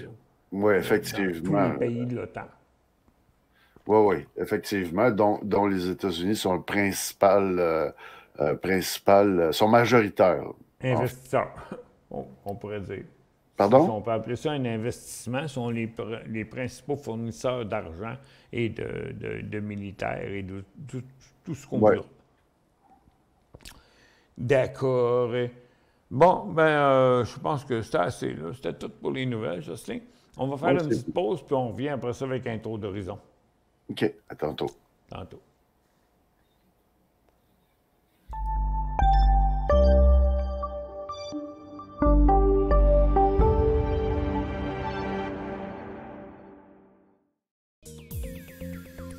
Oui, effectivement. Dans tous les pays de l'OTAN. Oui, effectivement, dont les États-Unis sont le principal, sont majoritaires. Investisseurs, on pourrait dire. Pardon? Si on peut appeler ça un investissement, sont les principaux fournisseurs d'argent et de militaires et de tout ce qu'on veut. D'accord. Bon, je pense que c'était assez. Là. C'était tout pour les nouvelles, Jocelyn. On va faire une petite pause, puis on revient après ça avec un tour d'horizon. OK, à tantôt. Tantôt.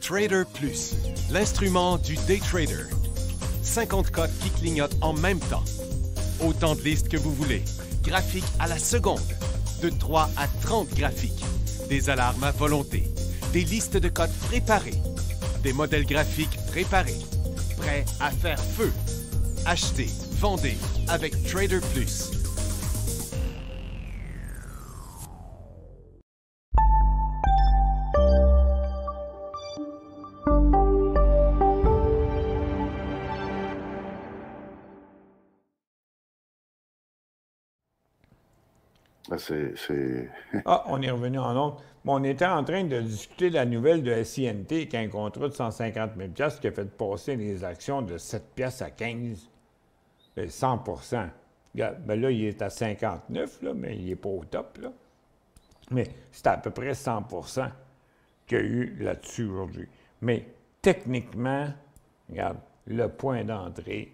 Trader Plus, l'instrument du day trader. 50 cotes qui clignotent en même temps. Autant de listes que vous voulez. Graphiques à la seconde. De 3 à 30 graphiques. Des alarmes à volonté. Des listes de cotes préparées. Des modèles graphiques préparés. Prêts à faire feu. Achetez, vendez, avec Trader Plus. Ah, on est revenu en ondes. Bon, on était en train de discuter de la nouvelle de SINT, qui a un contrat de 150 000 qui a fait passer les actions de 7 à 15, 100 Regarde, ben là, il est à 59, là, mais il n'est pas au top. Là. Mais c'est à peu près 100 qu'il y a eu là-dessus aujourd'hui. Mais techniquement, regarde, le point d'entrée,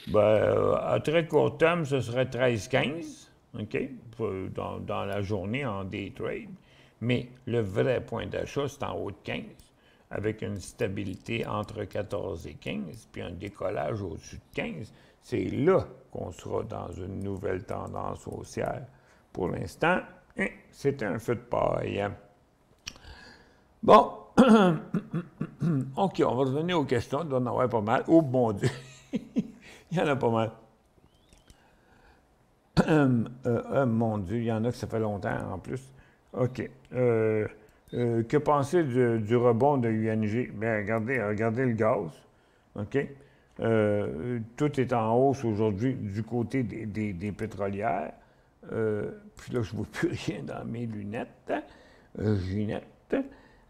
ben, à très court terme, ce serait 13-15. OK, dans la journée en day trade. Mais le vrai point d'achat, c'est en haut de 15, avec une stabilité entre 14 et 15, puis un décollage au-dessus de 15. C'est là qu'on sera dans une nouvelle tendance haussière. Pour l'instant, c'est un feu de paille. Bon, OK, on va revenir aux questions. Il doit en avoir pas mal. Oh, mon Dieu! Il y en a pas mal. Mon Dieu, il y en a que ça fait longtemps en plus. OK. Que penser du rebond de UNG? Bien, regardez le gaz. OK? Tout est en hausse aujourd'hui du côté des pétrolières. Puis là, je ne vois plus rien dans mes lunettes. Lunettes.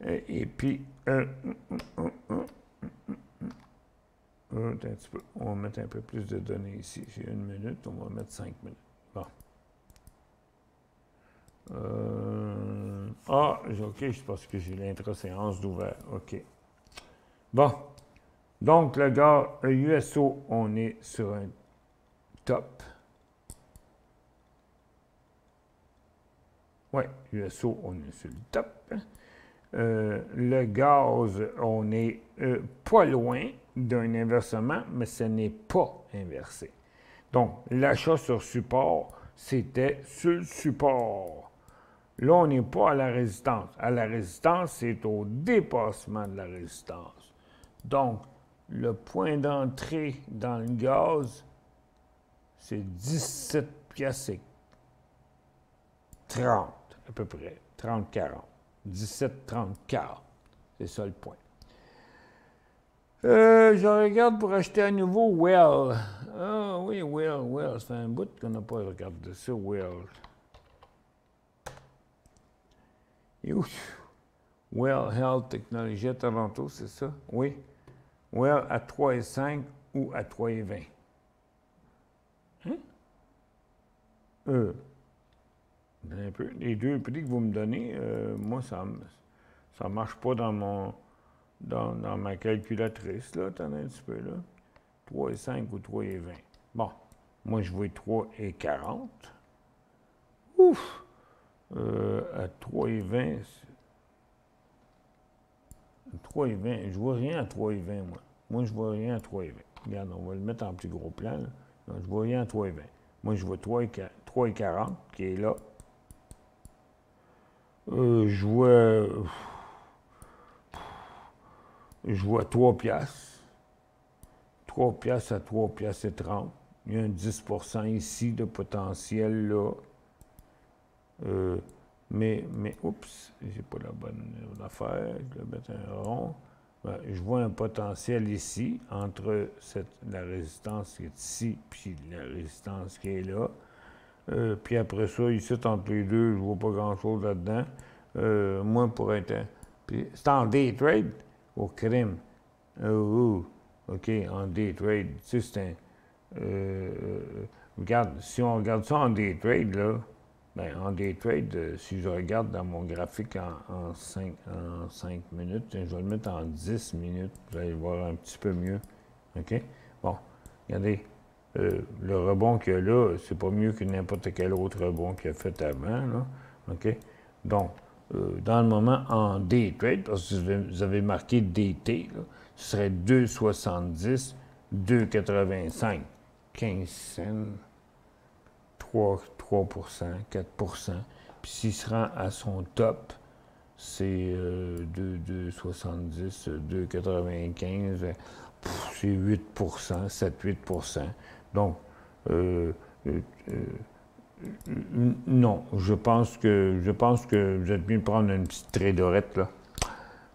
Et puis, un petit peu. On va mettre un peu plus de données ici. J'ai 1 minute, on va mettre 5 minutes. Bon. OK, c'est parce que j'ai l'intra-séance d'ouvert. OK. Bon. Donc, le gars, USO, on est sur un top. Oui, USO, on est sur le top. Le gaz, on est pas loin d'un inversement, mais ce n'est pas inversé. Donc, l'achat sur support, c'était sur le support. Là, on n'est pas à la résistance. À la résistance, c'est au dépassement de la résistance. Donc, le point d'entrée dans le gaz, c'est 17 piastres et 30, à peu près. 30-40. 17-30-40. C'est ça le point. Je regarde pour acheter à nouveau Well. Ah oui, Well. Ça fait un bout qu'on n'a pas regardé ça, Well. Et ouf. Well Health Technology à Toronto, c'est ça? Oui. Well à 3,5 ou à 3,20. Hein? Un peu. Les deux prix que vous me donnez, moi, ça ne marche pas dans ma calculatrice, là. Attendez un petit peu, là. 3,5 ou 3,20. Bon. Moi, je vois 3,40. Ouf! À 3,20, 3,20, je vois rien à 3,20, moi. Moi, je vois rien à 3,20. Regarde, on va le mettre en plus gros plan, là. Non, je vois rien à 3,20. Moi, je vois 3,40 qui est là. Je vois 3 piastres. 3 piastres à 3 piastres et 30. Il y a un 10 % ici de potentiel, là. Mais, oups, j'ai pas la bonne affaire. Je vais mettre un rond. Ben, je vois un potentiel ici, entre la résistance qui est ici, puis la résistance qui est là. Puis après ça, ici, entre les deux, je vois pas grand-chose là-dedans. Moi, pour être... Puis c'est en day trade au crime. OK, en day trade. Tu sais, c'est un... regarde, si on regarde ça en day trade, là, ben, en day trade, si je regarde dans mon graphique en 5 minutes, je vais le mettre en 10 minutes, vous allez voir un petit peu mieux. OK? Bon, regardez, le rebond qu'il y a là, c'est pas mieux que n'importe quel autre rebond qu'il a fait avant, là. OK? Donc, dans le moment, en day trade, parce que vous avez marqué DT, là, ce serait 2,70, 2,85, 15 cents. 3 4 Puis s'il se rend à son top, c'est 2,70, 2,95, c'est 8 7-8 Donc, Non, je pense que vous êtes mieux de prendre une petite trédorette, là.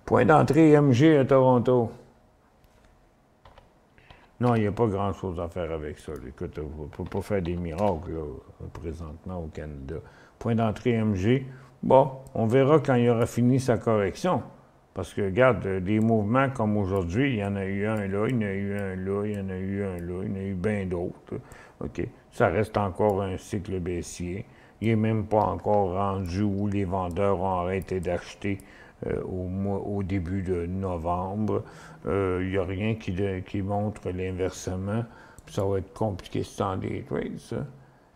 Point d'entrée MG à Toronto. Non, il n'y a pas grand-chose à faire avec ça. Écoute, on ne peut pas faire des miracles, là, présentement au Canada. Point d'entrée MG, bon, on verra quand il aura fini sa correction. Parce que, regarde, des mouvements comme aujourd'hui, il y en a eu un là, il y en a eu un là, il y en a eu un là, il y en a eu bien d'autres. OK. Ça reste encore un cycle baissier. Il n'est même pas encore rendu où les vendeurs ont arrêté d'acheter au début de novembre. Il n'y a rien qui montre l'inversement. Ça va être compliqué, c'est en day trade, ça.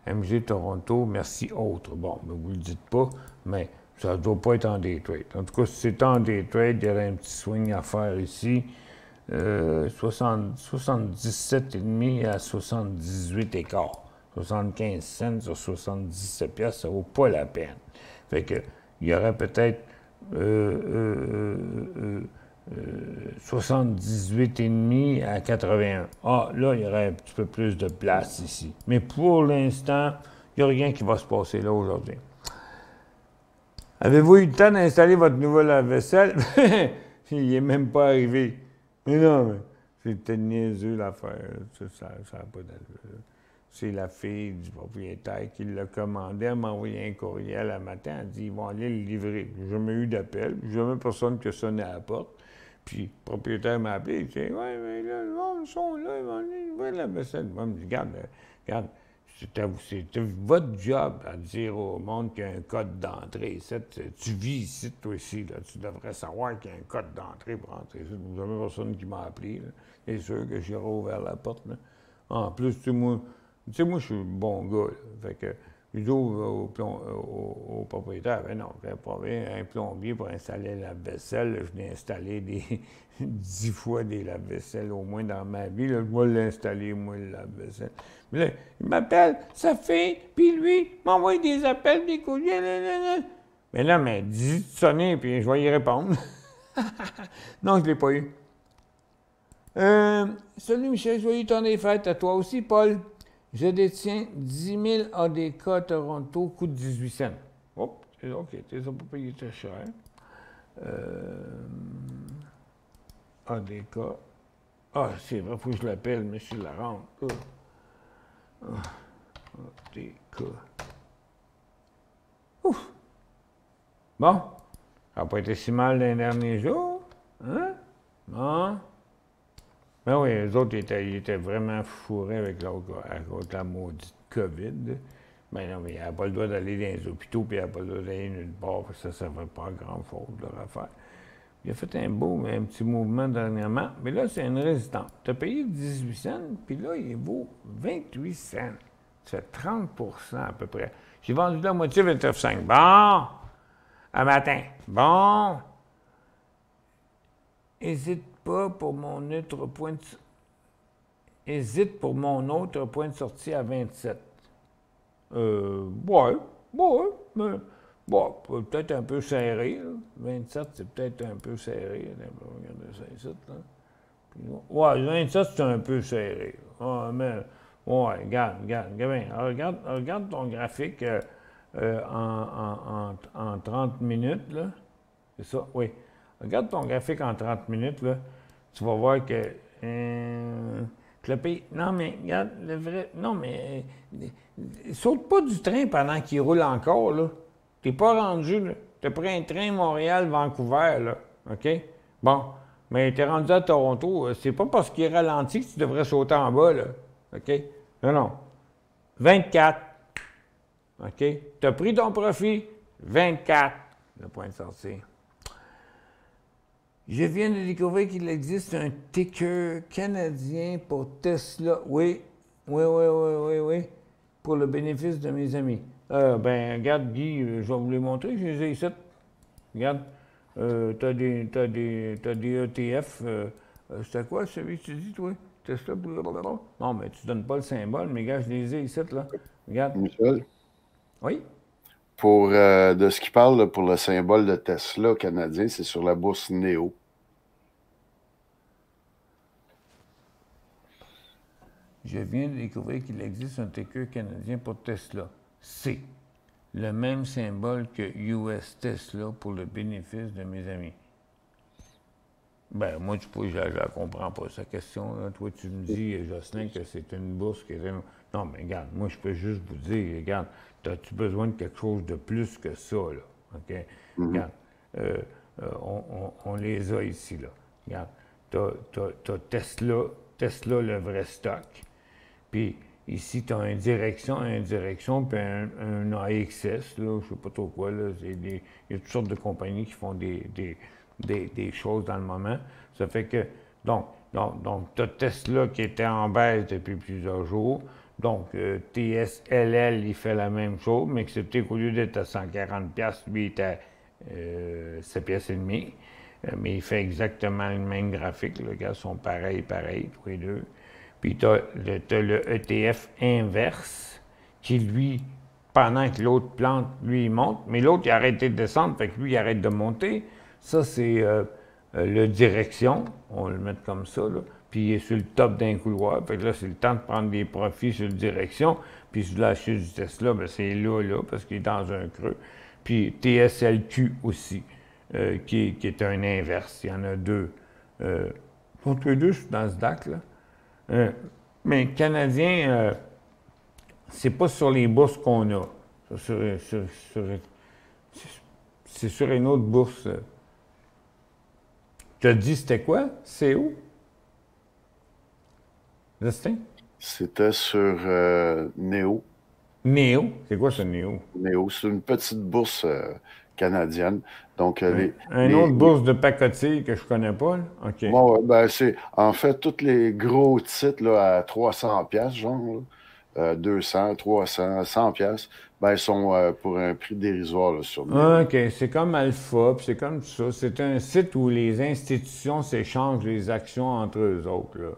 MG Toronto, merci autre. Bon, mais vous ne le dites pas, mais ça ne doit pas être en day trade. En tout cas, si c'est en day trade, il y aurait un petit swing à faire ici. 77,5 à 78,15. 75 cents sur 77 piastres, ça ne vaut pas la peine. Fait que, il y aurait peut-être 78,5 à 81. Ah, là, il y aurait un petit peu plus de place ici. Mais pour l'instant, il n'y a rien qui va se passer là aujourd'hui. Avez-vous eu le temps d'installer votre nouveau lave-vaisselle? Il n'est même pas arrivé. Mais non, mais c'était niaiseux l'affaire. Ça n'a pas d'allure. C'est la fille du propriétaire qui l'a commandé. Elle m'a envoyé un courriel le matin. Elle dit ils vont aller le livrer. J'ai jamais eu d'appel. Jamais personne qui a sonné à la porte. Puis le propriétaire m'a appelé. Il dit ouais, mais là, ils sont là, ils vont aller livrer la vaisselle. Moi, je me dis regarde, c'était votre job à dire au monde qu'il y a un code d'entrée. Tu vis ici, toi aussi. Là. Tu devrais savoir qu'il y a un code d'entrée pour entrer ici. Il n'y a jamais personne qui m'a appelé. C'est sûr que j'ai rouvert la porte. Là. En plus, moi, je suis un bon gars. Là. Fait que je dis au propriétaire, ben non, j'ai pas un plombier pour installer la vaisselle. Je l'ai installé 10 fois des lave-vaisselle au moins dans ma vie. Là, je vais l'installer, moi, le lave-vaisselle. Mais là, il m'appelle, sa fille, puis lui, m'envoie des appels, des courriels. Mais là, dis de sonner, puis je vais y répondre. Non, je ne l'ai pas eu. Salut Michel, joyeux temps des fêtes à toi aussi, Paul. Je détiens 10 000 ADK Toronto, coûte 18 cents. Hop, c'est OK, tu n'as pas payé très cher. ADK. Ah, c'est vrai, il faut que je l'appelle, monsieur Larente. ADK. Ouf! Bon, ça n'a pas été si mal les derniers jours. Hein? Bon. Ben oui, eux autres, ils étaient vraiment fourrés avec la maudite COVID. Ben non, mais il n'avait pas le droit d'aller dans les hôpitaux, puis il n'avait pas le droit d'aller nulle part, parce que ça ne fait pas grand-chose leur affaire. Il a fait un petit mouvement dernièrement, mais là, c'est une résistance. Tu as payé 18 cents, puis là, il vaut 28 cents. C'est 30 à peu près. J'ai vendu la moitié 29,5. Bon! Un matin. Bon! Hésite pas pour mon autre point de... Hésite pour mon autre point de sortie à 27. Ouais, mais... Bon, peut-être un peu serré, là. 27, c'est peut-être un peu serré. Regardez ça ici, là. Ouais, 27, c'est un peu serré. Ah, mais... Ouais, regarde ton graphique en 30 minutes, là. C'est ça, oui. Regarde ton graphique en 30 minutes, là. Tu vas voir que le pays... Non, mais regarde, le vrai... Non, mais... saute pas du train pendant qu'il roule encore, là. T'es pas rendu, là. T'as pris un train Montréal-Vancouver, là. OK? Bon. Mais t'es rendu à Toronto. C'est pas parce qu'il ralentit que tu devrais sauter en bas, là. OK? Non. 24. OK? T'as pris ton profit. 24. Le point de sortie. Je viens de découvrir qu'il existe un ticker canadien pour Tesla. Oui. Pour le bénéfice de mes amis. Regarde, Guy, je vais vous les montrer. Je les ai ici. Regarde. T'as des ETF. C'était quoi celui que tu dis, toi? Tesla? Non, mais tu donnes pas le symbole, mais gars, je les ai ici, là. Regarde. Michel? Oui? Pour de ce qu'il parle là, pour le symbole de Tesla canadien, c'est sur la bourse Néo. Je Je viens de découvrir qu'il existe un ticker canadien pour Tesla. C. Le même symbole que US Tesla pour le bénéfice de mes amis. Ben, moi, je ne comprends pas sa question. Là. Toi, tu me dis, Jocelyn, que c'est une bourse qui est... Non, mais regarde, moi, je peux juste vous dire, regarde, as-tu besoin de quelque chose de plus que ça, là? OK? Regarde, on les a ici, là. Regarde, t'as Tesla, le vrai stock. Puis ici, tu as une direction, puis un AXS, là, je sais pas trop quoi, là. Il y a toutes sortes de compagnies qui font des choses dans le moment. Ça fait que, donc tu as Tesla qui était en baisse depuis plusieurs jours. Donc, TSLL, il fait la même chose, mais excepté qu'au lieu d'être à 140$, lui, il est à 7,5$. Mais il fait exactement le même graphique. Les gars sont pareils, tous les deux. Puis tu as le ETF inverse qui, lui, pendant que l'autre plante, lui, il monte, mais l'autre, il a arrêté de descendre, fait que lui, il arrête de monter. Ça, c'est le direction. On va le mettre comme ça, là. Puis il est sur le top d'un couloir. Fait que là, c'est le temps de prendre des profits sur la direction. Puis sur la chute du Tesla, bien, c'est là, parce qu'il est dans un creux. Puis TSLQ aussi, qui est un inverse. Il y en a deux. Tous les deux dans le Nasdaq, là. Mais Canadien, c'est pas sur les bourses qu'on a. C'est sur une autre bourse. Tu as dit c'était quoi? C'est où? Justin? C'était sur Néo. Néo? C'est quoi ce Néo? Néo, c'est une petite bourse canadienne. Donc, une autre bourse de pacotille que je connais pas, là? OK. Bon, ben, c'est en fait tous les gros titres là, à 300$, genre, là, 200, 300, 100$, ben, ils sont pour un prix dérisoire là, sur Néo. OK, c'est comme Alpha, puis c'est comme tout ça. C'est un site où les institutions s'échangent les actions entre eux autres, là.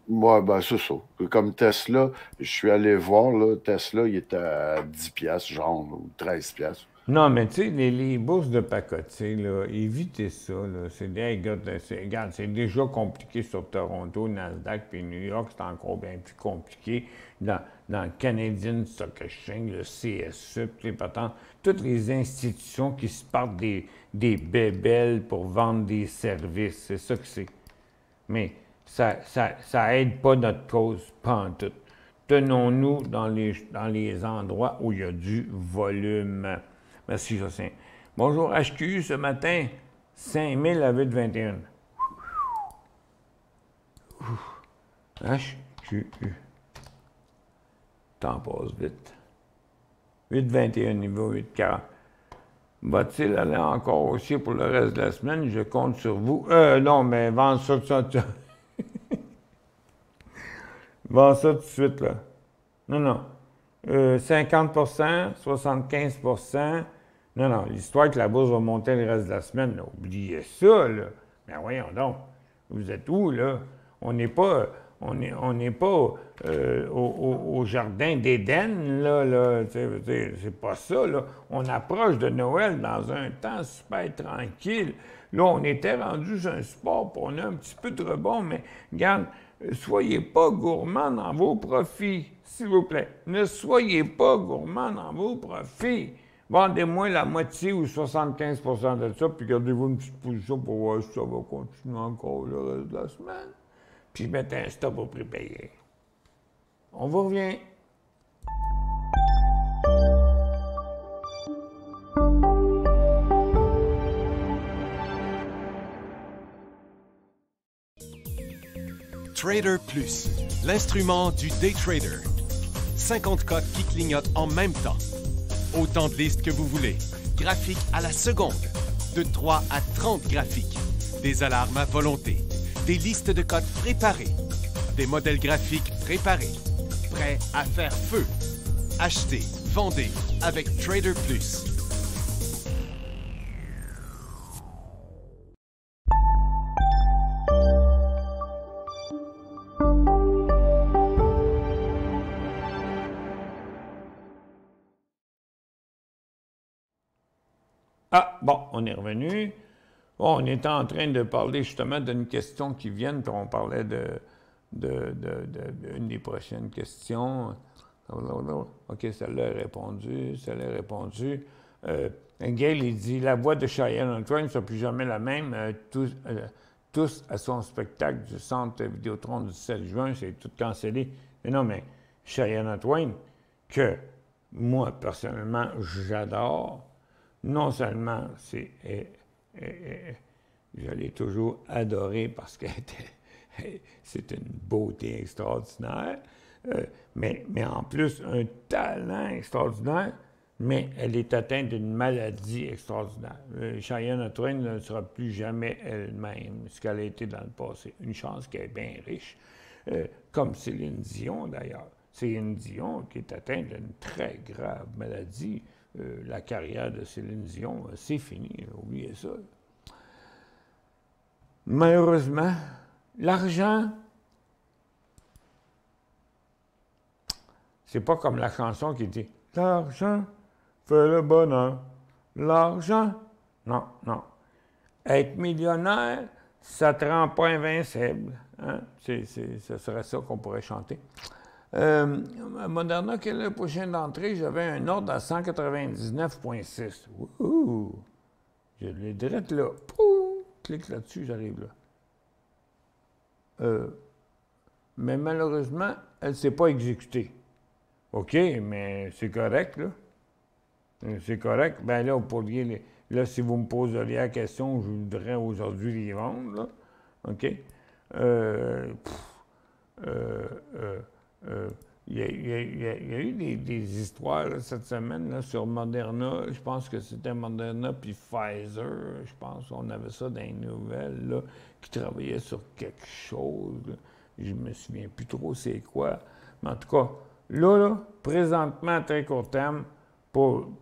Ouais, ben, c'est ça. Comme Tesla, je suis allé voir, là, Tesla, il était à 10$, genre, ou 13$. Non, mais tu sais, les bourses de pacotille, là, évitez ça, là. C'est regarde, c'est déjà compliqué sur Toronto, Nasdaq, puis New York, c'est encore bien plus compliqué. Dans le Canadian Stock Exchange, le CSE, toutes les institutions qui se partent des bébelles pour vendre des services, c'est ça que c'est. Mais ça aide pas notre cause, pas en tout. Tenons-nous dans les endroits où il y a du volume. Merci, Jocelyn. Bonjour, HQ, ce matin, 5000 à 8,21. HQU. Temps passe vite. 8,21, niveau 8,40. Va-t-il aller encore aussi pour le reste de la semaine? Je compte sur vous. Non, mais vends ça, vends ça tout de suite, là. Non. 50%, 75%. Non, l'histoire que la bourse va monter le reste de la semaine, là, oubliez ça, là. Mais voyons donc, vous êtes où, là? On n'est pas au jardin d'Éden, là, c'est pas ça, là. On approche de Noël dans un temps super tranquille. Là, on était rendu sur un sport, puis on a un petit peu de rebond, mais regarde, soyez pas gourmands dans vos profits, s'il vous plaît. Ne soyez pas gourmands dans vos profits. Vendez-moi la moitié ou 75% de ça, puis gardez-vous une petite position pour voir si ça va continuer encore le reste de la semaine. Puis mettez un stop au prix payé. On vous revient. Trader Plus, l'instrument du day trader. 50 cotes qui clignotent en même temps. Autant de listes que vous voulez. Graphiques à la seconde. De 3 à 30 graphiques. Des alarmes à volonté. Des listes de cotes préparées. Des modèles graphiques préparés. Prêts à faire feu. Achetez, vendez avec Trader Plus. Ah, bon, on est revenu. Bon, on était en train de parler justement d'une question qui vient, puis on parlait une des prochaines questions. OK, celle-là est répondue, celle-là est répondue. Gail, il dit « La voix de Cheyenne Antoine ne sera plus jamais la même. Tous à son spectacle du Centre Vidéotron du 7 juin, c'est tout cancellé. » Mais non, mais Cheyenne Antoine, que moi, personnellement, j'adore, non seulement je l'ai toujours adorée parce que c'est une beauté extraordinaire, mais en plus, un talent extraordinaire, mais elle est atteinte d'une maladie extraordinaire. Cheyenne Antoine ne sera plus jamais elle-même, ce qu'elle a été dans le passé. Une chance qu'elle est bien riche, comme Céline Dion d'ailleurs. Céline Dion qui est atteinte d'une très grave maladie. La carrière de Céline Dion, c'est fini, oubliez ça. Malheureusement, l'argent, c'est pas comme la chanson qui dit « L'argent fait le bonheur. L'argent. » Non, non. Être millionnaire, ça te rend pas invincible. Hein? Ce serait ça qu'on pourrait chanter. Moderna, quel est le prochain d'entrée? J'avais un ordre à 199,6. Ouh! Je l'ai direct là. Pouh! Clique là-dessus, j'arrive là. Mais malheureusement, elle ne s'est pas exécutée. OK, mais c'est correct, là. C'est correct. Ben là, vous pourriez là, si vous me poseriez la question, je voudrais aujourd'hui les vendre, là. OK? Il y a eu des histoires là, cette semaine là, sur Moderna. Je pense que c'était Moderna puis Pfizer. Je pense qu'on avait ça dans les nouvelles, là, qui travaillaient sur quelque chose. Là. Je me souviens plus trop c'est quoi. Mais en tout cas, là présentement, à très court terme,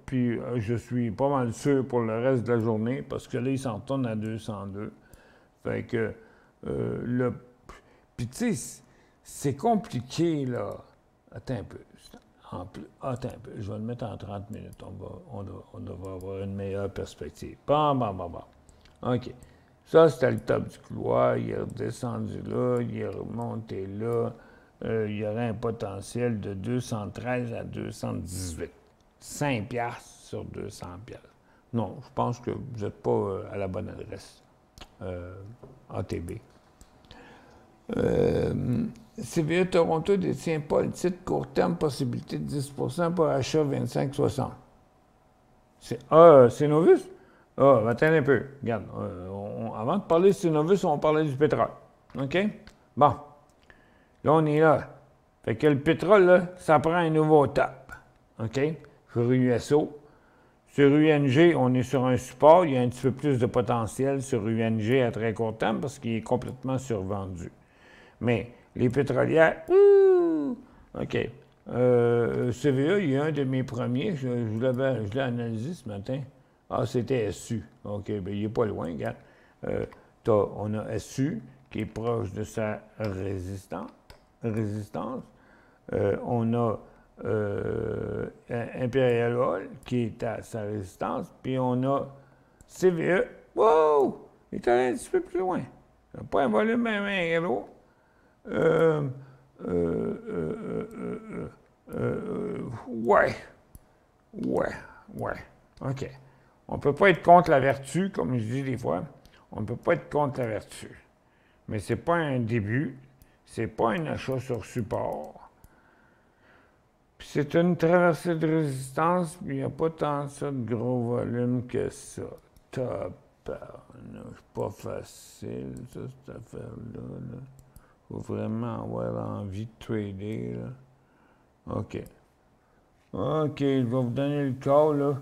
puis je suis pas mal sûr pour le reste de la journée, parce que là, ils s'en tournent à 202. Fait que, puis tu sais, c'est compliqué, là. Attends un peu. Attends un peu. Je vais le mettre en 30 minutes. On devrait avoir une meilleure perspective. Bon. OK. Ça, c'était le top du couloir. Il est redescendu là. Il est remonté là. Il y aurait un potentiel de 213 à 218. 5 piastres sur 200 piastres. Non, je pense que vous n'êtes pas à la bonne adresse. ATB. CVE Toronto ne détient pas le titre court terme, possibilité de 10 pour achat 25-60. C'est Novus? Attends un peu. Regarde, avant de parler de Synovus, on parlait du pétrole. OK? Bon. Là, on est là. Fait que le pétrole, là, ça prend un nouveau top. OK? Sur USO. Sur UNG, on est sur un support. Il y a un petit peu plus de potentiel sur UNG à très court terme parce qu'il est complètement survendu. Mais les pétrolières, OK. CVE, il y a un de mes premiers. Je l'ai analysé ce matin. C'était SU. OK, bien, il n'est pas loin, regarde. On a SU qui est proche de sa résistance. On a Imperial Oil qui est à sa résistance. Puis on a CVE. Wow! Il est allé un petit peu plus loin. Il n'a pas un volume bien gros. Ouais. OK. On ne peut pas être contre la vertu, comme je dis des fois. On ne peut pas être contre la vertu. Mais ce n'est pas un début. Ce n'est pas un achat sur support. Puis c'est une traversée de résistance, puis il n'y a pas tant ça de gros volume que ça. Top. Pas facile, ça, cette affaire-là. Il faut vraiment avoir envie de trader, là. OK. OK, je vais vous donner le call, là.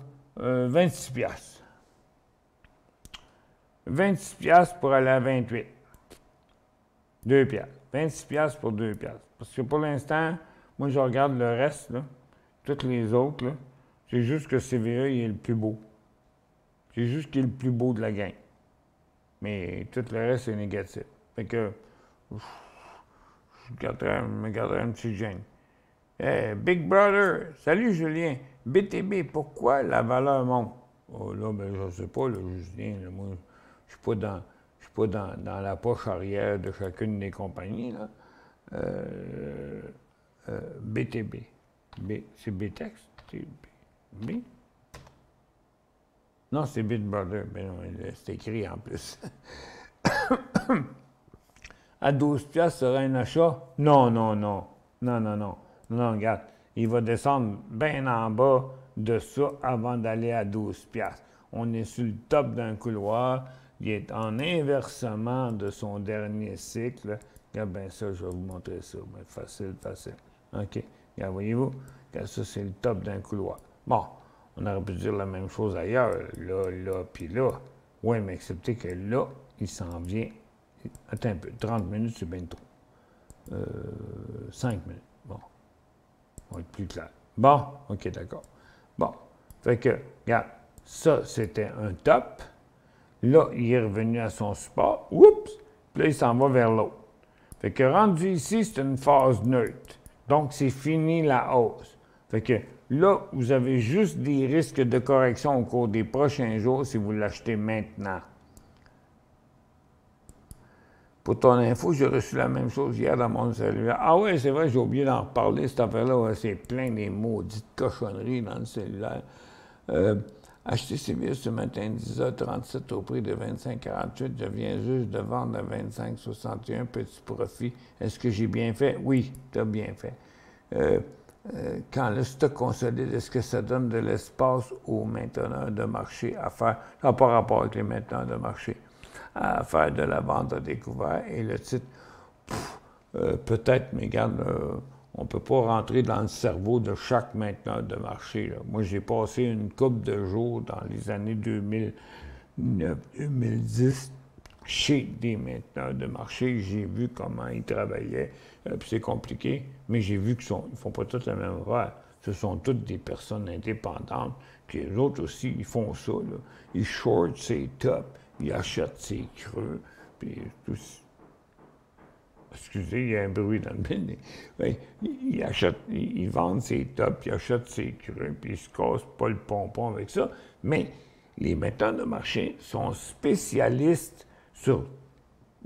26 piastres. 26 piastres pour aller à 28. 2 piastres. 26 piastres pour 2 piastres. Parce que pour l'instant, moi, je regarde le reste, là. Toutes les autres, là. C'est juste que CVE, il est le plus beau. C'est juste qu'il est le plus beau de la gang. Mais tout le reste, c'est négatif. Fait que, je me garderai un petit gêne. Hey, Big Brother, salut Julien. BTB, pourquoi la valeur monte? Oh là, ben, je sais pas, là, Julien, là, moi, je suis pas dans la poche arrière de chacune des compagnies, là. BTB. C'est BTEX? B? Non, c'est Bitbrother. Mais non, c'est écrit en plus. À 12 piastres sera un achat? Non, non, non. Non, non, non. Non, regarde. Il va descendre bien en bas de ça avant d'aller à 12 piastres. On est sur le top d'un couloir. Il est en inversement de son dernier cycle. Regarde bien ça, je vais vous montrer ça. Mais facile, facile. OK. Regarde, voyez-vous? Regarde, ça, c'est le top d'un couloir. Bon, on aurait pu dire la même chose ailleurs. Là, là, puis là. Oui, mais acceptez que là, il s'en vient. Attends un peu. 30 minutes, c'est bien trop. 5 minutes. Bon. On va être plus clair. Bon, OK, d'accord. Bon. Fait que, regarde, ça, c'était un top. Là, il est revenu à son support. Oups! Puis là, il s'en va vers l'autre. Fait que rendu ici, c'est une phase neutre. Donc, c'est fini la hausse. Fait que là, vous avez juste des risques de correction au cours des prochains jours si vous l'achetez maintenant. Pour ton info, j'ai reçu la même chose hier dans mon cellulaire. Ah oui, c'est vrai, j'ai oublié d'en reparler, cette affaire-là. Ouais, c'est plein des maudites cochonneries dans le cellulaire. Acheter CBS ce matin, 10h37 au prix de 25,48. Je viens juste de vendre à 25,61. Petit profit. Est-ce que j'ai bien fait? Oui, tu as bien fait. Quand le stock consolide, est-ce que ça donne de l'espace aux mainteneurs de marché à faire? Ça n'a pas rapport avec les mainteneurs de marché. À faire de la vente à découvert. Et le titre, peut-être, mais regarde, on ne peut pas rentrer dans le cerveau de chaque mainteneur de marché. Là. Moi, j'ai passé une couple de jours dans les années 2009-2010 chez des mainteneurs de marché. J'ai vu comment ils travaillaient. Puis c'est compliqué, mais j'ai vu qu'ils ne font pas tous la même affaire. Ce sont toutes des personnes indépendantes. Puis les autres aussi, ils font ça. Là. Ils short ses tops. Ils achètent ses creux, puis tout. Excusez, il y a un bruit dans le building. Ils vendent ses tops, ils achètent ses creux, puis ils se cassent pas le pompon avec ça. Mais les metteurs de marché sont spécialistes sur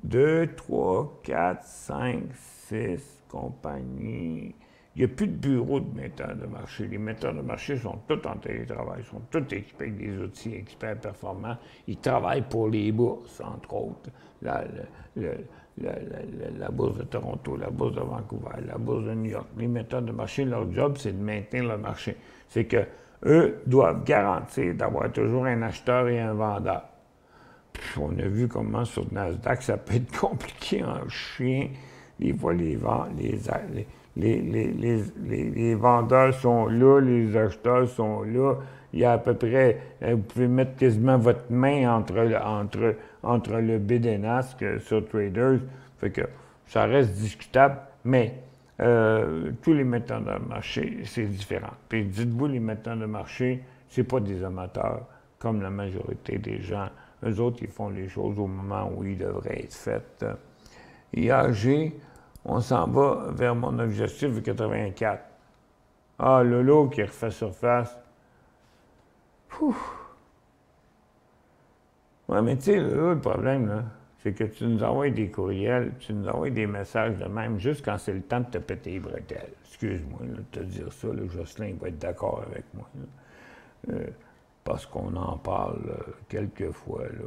2, 3, 4, 5, 6 compagnies. Il n'y a plus de bureau de metteurs de marché. Les metteurs de marché sont tous en télétravail, sont tous équipés avec des outils experts performants. Ils travaillent pour les bourses, entre autres. La bourse de Toronto, la bourse de Vancouver, la bourse de New York. Les metteurs de marché, leur job, c'est de maintenir le marché. C'est qu'eux doivent garantir d'avoir toujours un acheteur et un vendeur. Puis on a vu comment sur Nasdaq, ça peut être compliqué en chien. Des fois, les vendeurs sont là, les acheteurs sont là. Il y a à peu près, vous pouvez mettre quasiment votre main entre le bid and ask sur Traders. Fait que ça reste discutable, mais tous les metteurs de marché, c'est différent. Puis dites-vous, les metteurs de marché, c'est pas des amateurs comme la majorité des gens. Eux autres, ils font les choses au moment où ils devraient être faites. IAG, on s'en va vers mon objectif de 84. Ah, Lolo qui refait surface. Ouais, mais tu sais, Lolo, le problème, là, c'est que tu nous envoies des courriels, tu nous envoies des messages de même, juste quand c'est le temps de te péter les bretelles. Excuse-moi de te dire ça, là, Jocelyn va être d'accord avec moi. Parce qu'on en parle quelques fois, là.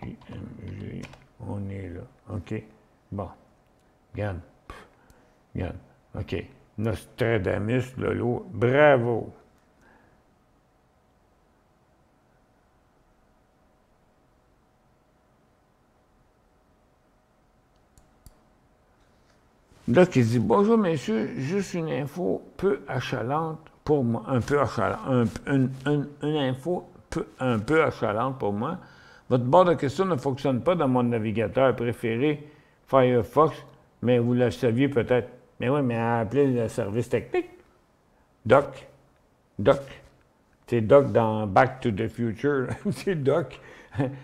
IMG, on est là. OK? Bon. Regarde. Regarde. OK. Nostradamus, Lolo. Bravo! Là, qui dit « Bonjour, messieurs, juste une info peu achalante pour moi. » Un peu achalante. Une info un peu achalante pour moi. Votre barre de questions ne fonctionne pas dans mon navigateur préféré, Firefox, mais vous le saviez peut-être. Mais oui, mais appelez le service technique. Doc. C'est Doc dans Back to the Future. C'est Doc.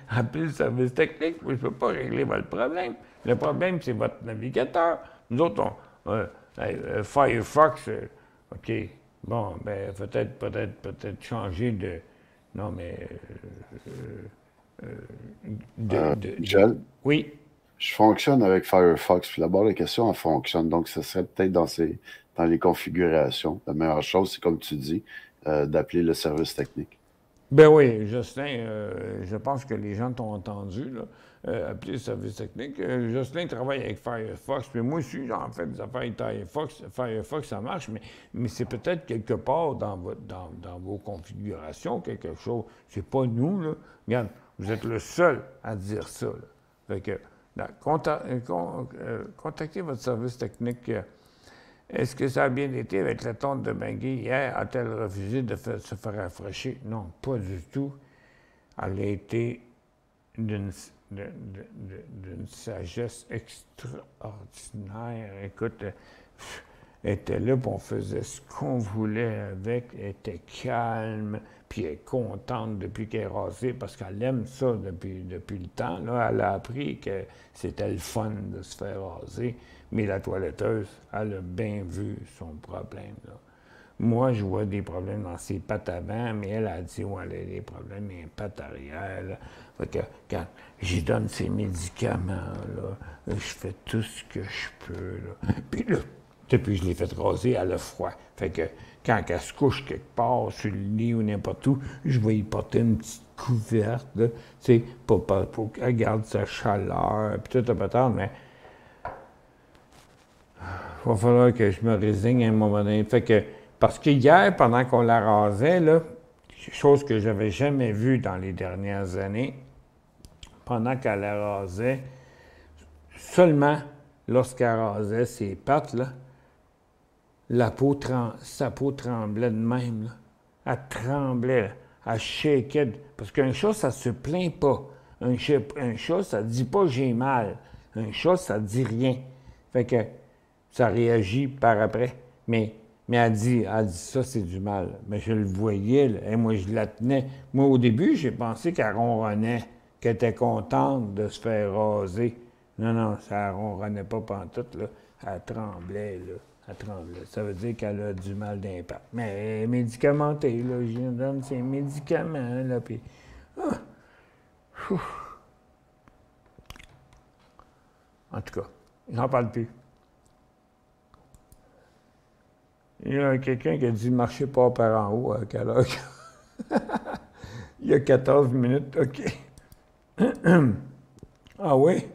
Appelez le service technique. Je ne peux pas régler votre problème. Le problème, c'est votre navigateur. Nous autres, Firefox, OK. Bon, ben peut-être changer de... Non, mais... Michel? Oui. Je fonctionne avec Firefox. Puis d'abord, la question, elle fonctionne. Donc, ce serait peut-être dans les configurations. La meilleure chose, c'est comme tu dis, d'appeler le service technique. Ben oui, Jocelyn, je pense que les gens t'ont entendu, là, appeler le service technique. Jocelyn travaille avec Firefox, puis moi aussi, en fait, des affaires avec Firefox, ça marche, mais c'est peut-être quelque part dans vos configurations, quelque chose. C'est pas nous, là. Regarde, vous êtes le seul à dire ça, là. Fait que, contactez votre service technique. Est-ce que ça a bien été avec la tonte de Maggie hier? A-t-elle refusé de se faire rafraîchir? Non, pas du tout. Elle a été d'une sagesse extraordinaire. Écoute, elle était là, puis on faisait ce qu'on voulait avec. Elle était calme, puis elle est contente depuis qu'elle est rasée, parce qu'elle aime ça depuis le temps. Là, elle a appris que c'était le fun de se faire raser. Mais la toiletteuse, elle a bien vu son problème, là. Moi, je vois des problèmes dans ses pattes avant, mais elle a dit, ouais, elle a des problèmes dans les pattes arrière, là. Fait que quand j'y donne ses médicaments, là, je fais tout ce que je peux, là. Puis là, depuis que je l'ai fait raser, elle a froid. Fait que quand elle se couche quelque part, sur le lit ou n'importe où, je vais y porter une petite couverte, là, tu sais, pour qu'elle garde sa chaleur, puis tout un peu tard, mais il va falloir que je me résigne à un moment donné. Fait que, parce qu'hier, pendant qu'on la rasait, là, chose que j'avais jamais vue dans les dernières années, pendant qu'elle la rasait, seulement lorsqu'elle rasait ses pattes, là, sa peau tremblait de même, là. Elle tremblait, là. Elle shakeait. Parce qu'un chat, ça se plaint pas. Un chat, ça dit pas « j'ai mal ». Un chat, ça dit rien. Fait que ça réagit par après. Mais elle dit ça, c'est du mal. Mais je le voyais, là, et moi, je la tenais. Moi, au début, j'ai pensé qu'elle ronronnait, qu'elle était contente de se faire raser. Non, ça ne ronronnait pas pantoute, là. Elle tremblait, là. Elle tremblait. Ça veut dire qu'elle a du mal d'impact. Mais elle est médicamentée, là. Je lui donne ses médicaments, là, puis... En tout cas, j'en parle plus. Il y a quelqu'un qui a dit « marcher pas par en haut » à quelle heure? Il y a 14 minutes, OK. Ah oui?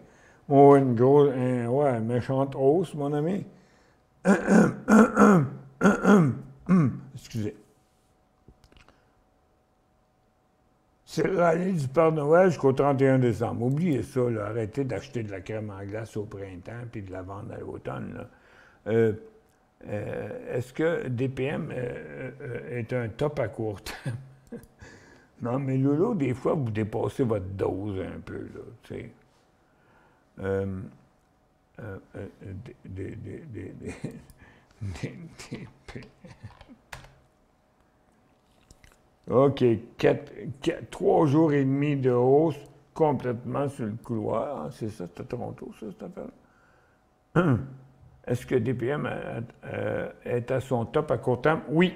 Oh, une grosse, ouais, méchante hausse, mon ami. Excusez. C'est le rallye du Père Noël jusqu'au 31 décembre. Oubliez ça, là. Arrêtez d'acheter de la crème en glace au printemps puis de la vendre à l'automne, là. Est-ce que DPM est un top à court terme? Non, mais Lolo, des fois, vous dépassez votre dose un peu, là, tu sais. OK, 3 jours et demi de hausse complètement sur le couloir. C'est ça, c'est à Toronto, ça, cette affaire? Est-ce que DPM est à son top à court terme? Oui.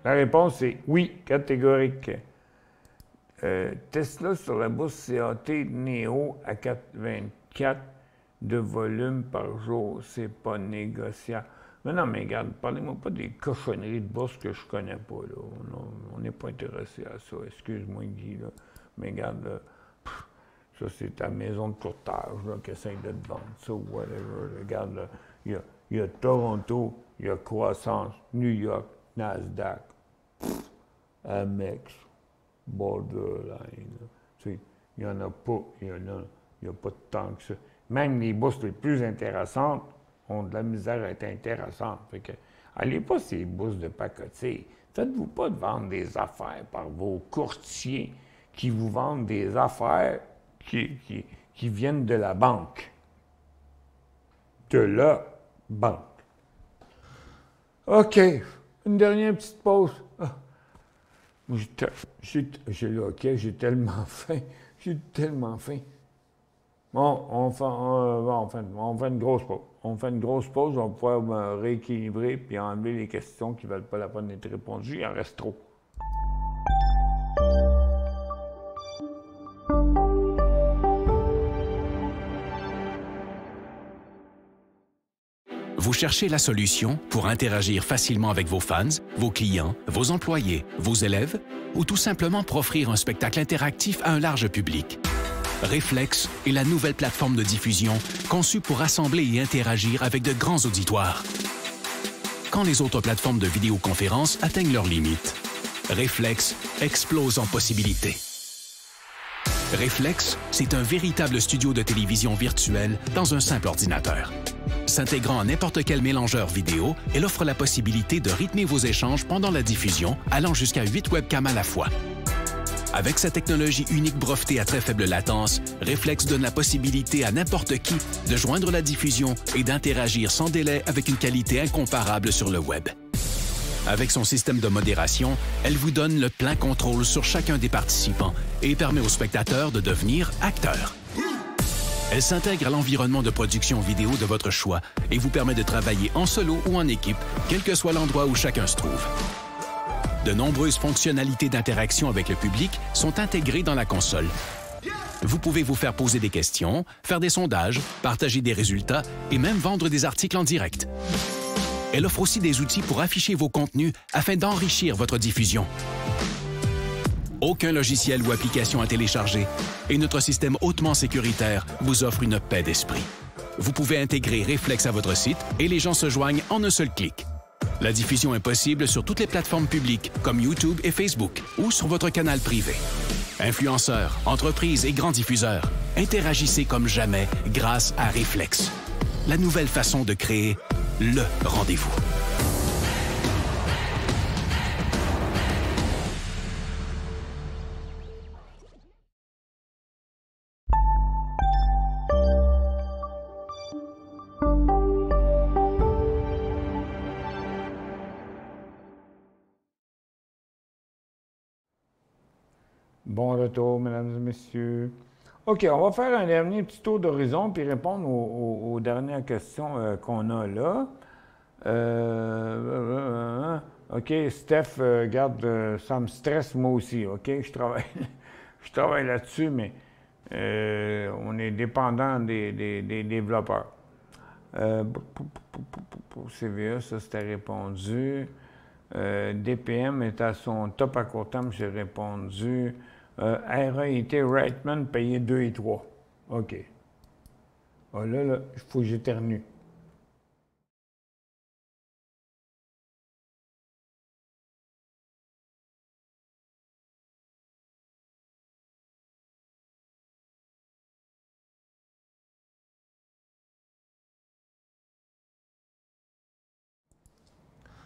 La réponse est oui, catégorique. Tesla sur la bourse CAT Neo à 4,24 de volume par jour, c'est pas négociable. Mais non, mais regarde, parlez-moi pas des cochonneries de bourse que je connais pas, là. On n'est pas intéressé à ça. Excuse-moi, Guy, là. Mais regarde, là, ça, c'est ta maison de courtage, là, qui essaie de te vendre ça, whatever. Regarde, là, il y a Toronto, il y a Croissance, New York, Nasdaq, Amex, Borderline. Tu sais, il n'y en a pas, il y a pas de temps que ça. Même les bourses les plus intéressantes ont de la misère à être intéressantes. Fait que, allez pas ces bourses de pacotille. Faites-vous pas de vendre des affaires par vos courtiers qui vous vendent des affaires qui viennent de la banque. De la banque. OK. Une dernière petite pause. Ah. J'ai tellement faim. J'ai tellement faim. Bon, on fait une grosse pause. On fait une grosse pause, on va pouvoir me rééquilibrer puis enlever les questions qui ne valent pas la peine d'être répondues. Il en reste trop. Vous cherchez la solution pour interagir facilement avec vos fans, vos clients, vos employés, vos élèves ou tout simplement pour offrir un spectacle interactif à un large public. Reflex est la nouvelle plateforme de diffusion conçue pour rassembler et interagir avec de grands auditoires. Quand les autres plateformes de vidéoconférence atteignent leurs limites, Reflex explose en possibilités. Reflex, c'est un véritable studio de télévision virtuelle dans un simple ordinateur. S'intégrant à n'importe quel mélangeur vidéo, elle offre la possibilité de rythmer vos échanges pendant la diffusion, allant jusqu'à 8 webcams à la fois. Avec sa technologie unique brevetée à très faible latence, Reflex donne la possibilité à n'importe qui de joindre la diffusion et d'interagir sans délai avec une qualité incomparable sur le web. Avec son système de modération, elle vous donne le plein contrôle sur chacun des participants et permet aux spectateurs de devenir acteurs. Elle s'intègre à l'environnement de production vidéo de votre choix et vous permet de travailler en solo ou en équipe, quel que soit l'endroit où chacun se trouve. De nombreuses fonctionnalités d'interaction avec le public sont intégrées dans la console. Vous pouvez vous faire poser des questions, faire des sondages, partager des résultats et même vendre des articles en direct. Elle offre aussi des outils pour afficher vos contenus afin d'enrichir votre diffusion. Aucun logiciel ou application à télécharger et notre système hautement sécuritaire vous offre une paix d'esprit. Vous pouvez intégrer Reflex à votre site et les gens se joignent en un seul clic. La diffusion est possible sur toutes les plateformes publiques comme YouTube et Facebook ou sur votre canal privé. Influenceurs, entreprises et grands diffuseurs, interagissez comme jamais grâce à Reflex. La nouvelle façon de créer le rendez-vous. Bon retour, mesdames et messieurs. OK, on va faire un dernier petit tour d'horizon puis répondre aux dernières questions qu'on a là. OK, Steph, regarde, ça me stresse moi aussi, OK? Je travaille là-dessus, mais on est dépendant des développeurs. Pour CVA, ça c'était répondu. DPM est à son top à court terme, j'ai répondu. RAIT, Reitman, payé 2 et 3. OK. Ah, là, il faut que j'éternue.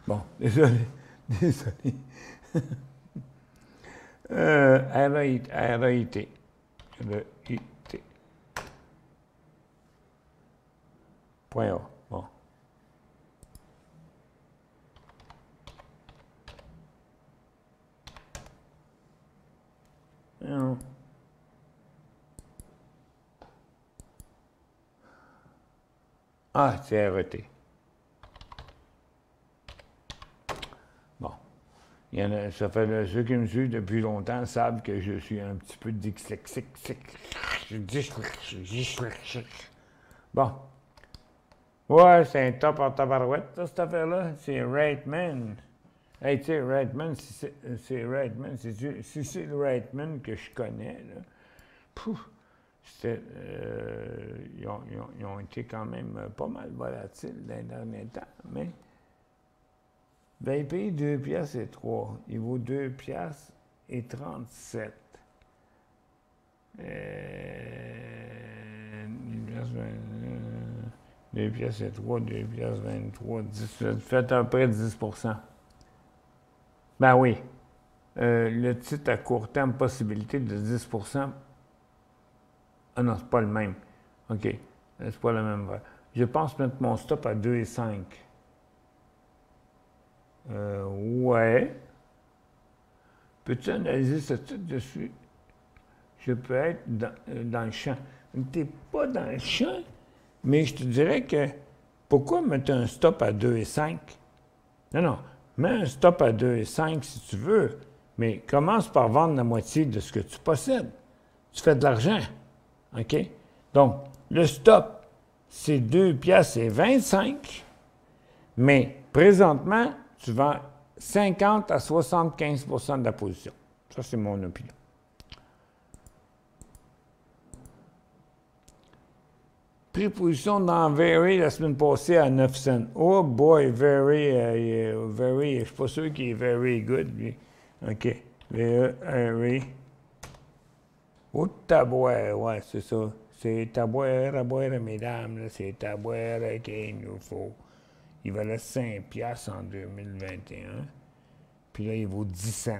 Bon, désolé. RAIT. RAIT. Point A. Bon. Non. Ah, c'est RET. Bon. Il y en a, ça fait ceux qui me suivent depuis longtemps savent que je suis un petit peu dyslexique. Bon. Ouais, c'est un top en tabarouette, ça, cette affaire-là. C'est Reitman. Hey, tu sais, Reitman, c'est Reitman. Si c'est le Reitman que je connais, là, pouf, ils ont été quand même pas mal volatiles dans les derniers temps, mais ben, il paye 2 piastres et 3. Il vaut 2 piastres et 37. 2 piastres et 3, 2 piastres 23, 10, faites à peu près 10 %. Ben oui. Le titre à court terme, possibilité de 10 %. Ah non, c'est pas le même. OK. C'est pas le même. Je pense mettre mon stop à 2 et 5. Ouais. Peux-tu analyser ce titre dessus? Je peux être dans le champ. Tu n'es pas dans le champ, mais je te dirais que pourquoi mettre un stop à 2 et 5? Non. Mets un stop à 2 et 5 si tu veux, mais commence par vendre la moitié de ce que tu possèdes. Tu fais de l'argent. OK? Donc, le stop, c'est 2 piastres et 25. Mais présentement, tu vends 50 à 75 % de la position. Ça, c'est mon opinion. Prix-position dans Very la semaine passée à 9 cents. Oh boy, Very, je suis pas sûr qu'il est very good, lui. OK. Very. Oh, taboire, ouais, c'est ça. C'est taboire à boire, mesdames, là, c'est taboire qu'il nous faut. Il valait 5 piastres en 2021. Puis là, il vaut 10 cents.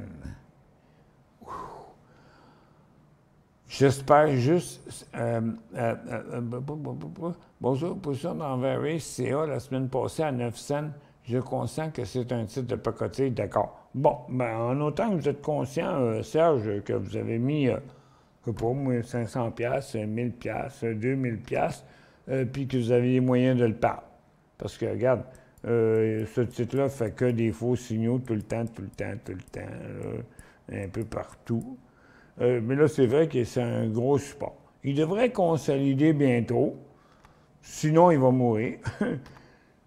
Ouh. J'espère juste... bonjour, position dans Very, CA la semaine passée à 9 cents. Je consens que c'est un titre de pacotille, d'accord. Bon, ben, en autant que vous êtes conscient, Serge, que vous avez mis, je sais pas, moi, 500 piastres, 1000 piastres, 2000 piastres, puis que vous avez les moyens de le perdre. Parce que, regarde, ce titre-là fait que des faux signaux tout le temps, là, un peu partout. Mais là, c'est vrai que c'est un gros support. Il devrait consolider bientôt, sinon il va mourir.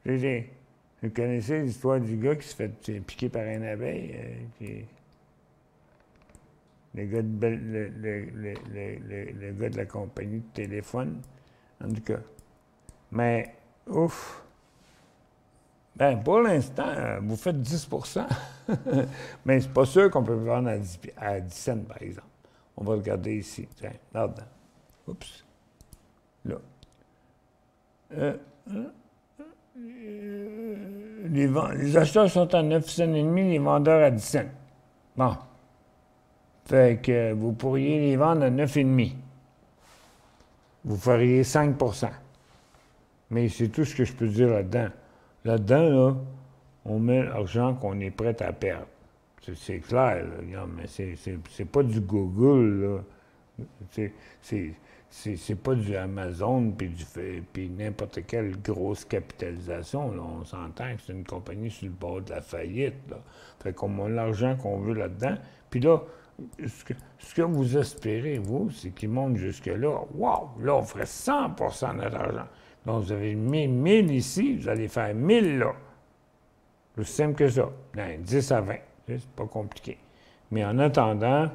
Vous connaissez l'histoire du gars qui se fait piquer par une abeille? Le gars de la compagnie de téléphone, en tout cas. Mais, ouf! Ben, pour l'instant, vous faites 10 %. Mais c'est pas sûr qu'on peut vendre à 10 cents, par exemple. On va regarder ici. Tiens, là-dedans. Oups. Là. Les acheteurs sont à 9 cents et demi, les vendeurs à 10 cents. Bon. Fait que vous pourriez les vendre à 9,5. Vous feriez 5 %. Mais c'est tout ce que je peux dire là-dedans. Là-dedans, là, on met l'argent qu'on est prêt à perdre. C'est clair, là, regarde, mais c'est pas du Google, là. C'est pas du Amazon puis n'importe quelle grosse capitalisation, là. On s'entend que c'est une compagnie sur le bord de la faillite, là. Fait qu'on a l'argent qu'on veut là-dedans. Puis là, ce que vous espérez, vous, c'est qu'il monte jusque-là. Wow! Là, on ferait 100 % de notre argent. Donc, vous avez mis 1000 ici, vous allez faire 1000 là. C'est simple que ça. 10 à 20. C'est pas compliqué. Mais en attendant,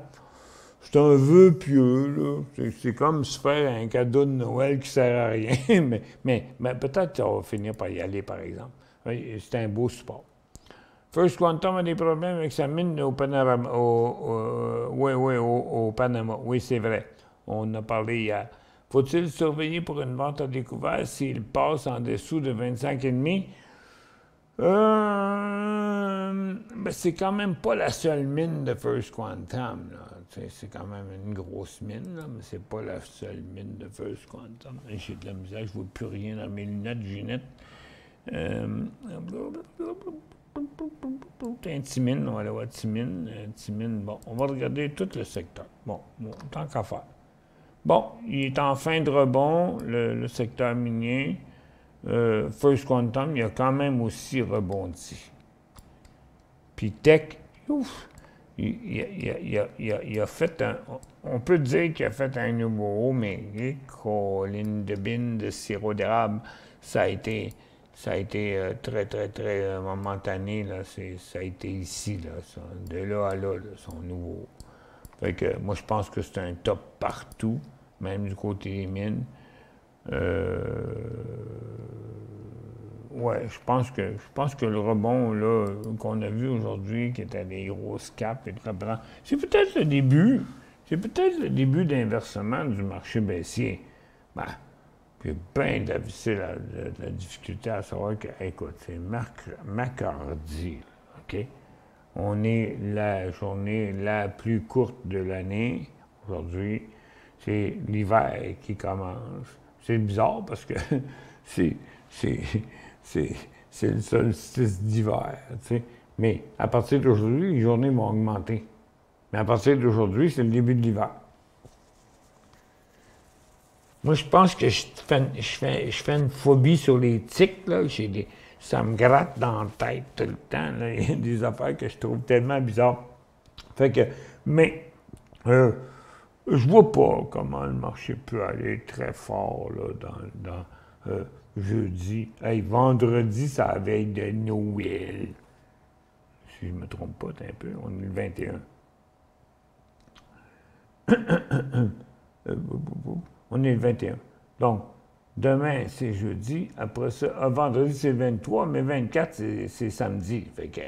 c'est un vœu pieux, là. C'est comme se faire un cadeau de Noël qui sert à rien. mais peut-être qu'on va finir par y aller, par exemple. C'est un beau support. First Quantum a des problèmes avec sa mine au Panama. Au Panama. Oui, c'est vrai. On en a parlé hier. Faut-il surveiller pour une vente à découvert s'il passe en dessous de 25,5? Ben c'est quand même pas la seule mine de First Quantum, là. C'est quand même une grosse mine, là, mais c'est pas la seule mine de First Quantum. J'ai de la misère, je vois plus rien dans mes lunettes, Ginette. Un Timine, on va aller voir Timine. Timine, bon, on va regarder tout le secteur. Bon, tant qu'à faire. Bon, il est en fin de rebond, le secteur minier. First Quantum, il a quand même aussi rebondi. Puis Tech, ouf, il a fait un... On peut dire qu'il a fait un nouveau haut, mais colline de bine de sirop d'érable, ça a été très, très, très momentané. Là, ça a été ici, là, ça, de là à là, son nouveau. Fait que moi, je pense que c'est un top partout, même du côté des mines. Ouais, je pense que le rebond là, qu'on a vu aujourd'hui, qui était des grosses capes et très blanc, c'est peut-être le début. C'est peut-être le début d'inversement du marché baissier. Ben, puis bien difficile la difficulté à savoir que, écoute, c'est mardi, OK? On est la journée la plus courte de l'année, aujourd'hui. C'est l'hiver qui commence. C'est bizarre parce que c'est le solstice d'hiver, tu sais. Mais à partir d'aujourd'hui, les journées vont augmenter. Mais à partir d'aujourd'hui, c'est le début de l'hiver. Moi, je pense que je fais une phobie sur les tiques, là. Ça me gratte dans la tête tout le temps, là. Il y a des affaires que je trouve tellement bizarres. Fait que, mais, je vois pas comment le marché peut aller très fort, là, jeudi. Hey, vendredi, c'est la veille de Noël. Si je ne me trompe pas, un peu, on est le 21. On est le 21. Donc, demain, c'est jeudi. Après ça, vendredi, c'est le 23, mais 24, c'est samedi. Fait que,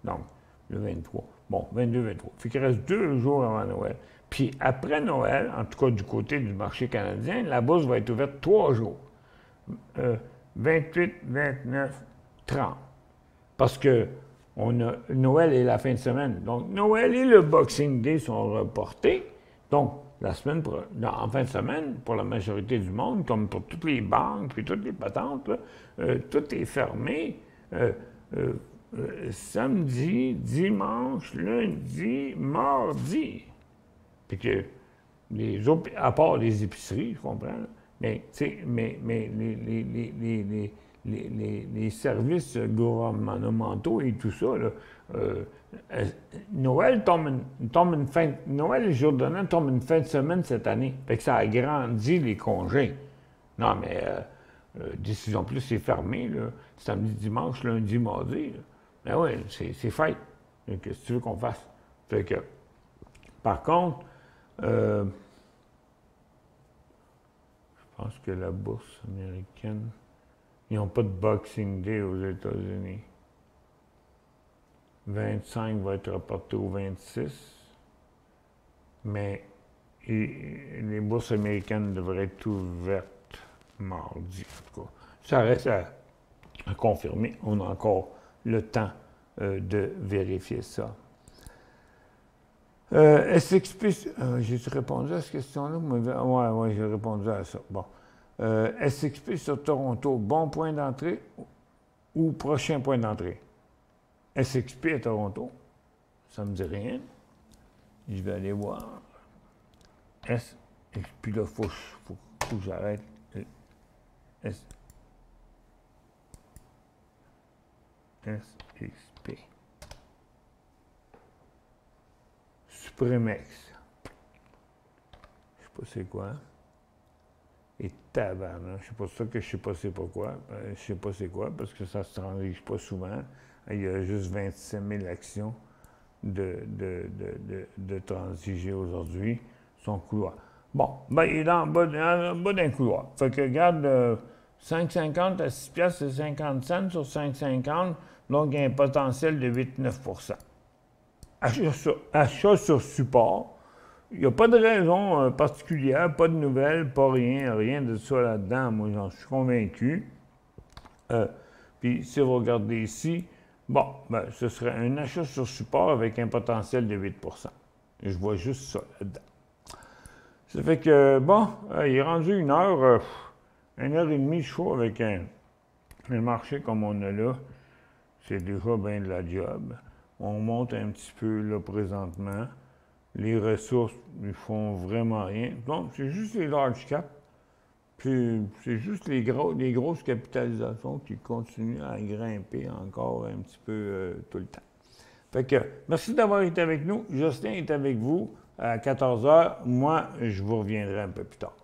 donc, le 23. Bon, 22, 23. Fait qu'il reste 2 jours avant Noël. Puis après Noël, en tout cas du côté du marché canadien, la bourse va être ouverte 3 jours. 28, 29, 30. Parce que Noël est la fin de semaine. Donc, Noël et le Boxing Day sont reportés. Donc, la semaine, en fin de semaine, pour la majorité du monde, comme pour toutes les banques et toutes les patentes, là, tout est fermé. Samedi, dimanche, lundi, mardi. Puis que les autres, à part les épiceries, je comprends, là, mais, les services gouvernementaux et tout ça, là, Noël Noël, le jour de Noël, tombe une fin de semaine cette année. Fait que ça agrandit les congés. Non, mais décision plus, c'est fermé, là, samedi, dimanche, lundi, mardi. Là. Ben oui, c'est fête. Qu'est-ce que tu veux qu'on fasse? Fait que, par contre, je pense que la bourse américaine, ils n'ont pas de Boxing Day aux États-Unis. 25 va être reporté au 26, mais les bourses américaines devraient être ouvertes mardi, en tout cas. Ça reste à confirmer. On a encore le temps de vérifier ça. SXP, j'ai répondu à cette question-là? Oui, j'ai répondu à ça. Bon. SXP sur Toronto, bon point d'entrée ou prochain point d'entrée? SXP à Toronto, ça ne me dit rien. Je vais aller voir. Puis là, il faut que j'arrête. SXP. Supremex. Je sais pas c'est quoi. Et tabarnak. C'est pour ça que je sais pas c'est pourquoi. Je sais pas c'est quoi, parce que ça ne se transige pas souvent. Il y a juste 27 000 actions de transiger aujourd'hui. Son couloir. Bon, ben, il est en bas d'un couloir. Fait que regarde, 5,50 à 6 piastres, c'est 50 cents sur 5,50. Donc, il y a un potentiel de 8-9 % Achat sur support. Il n'y a pas de raison particulière, pas de nouvelles, pas rien de ça là-dedans. Moi, j'en suis convaincu. Puis, si vous regardez ici, bon, ben, ce serait un achat sur support avec un potentiel de 8 %. Je vois juste ça là-dedans. Ça fait que, bon, il est rendu 1h, 1h30 chaud avec un marché comme on a là. C'est déjà bien de la job. On monte un petit peu là présentement. Les ressources, ils font vraiment rien. Donc, c'est juste les large caps. Puis, c'est juste les grosses capitalisations qui continuent à grimper encore un petit peu tout le temps. Fait que, merci d'avoir été avec nous. Justin est avec vous à 14h. Moi, je vous reviendrai un peu plus tard.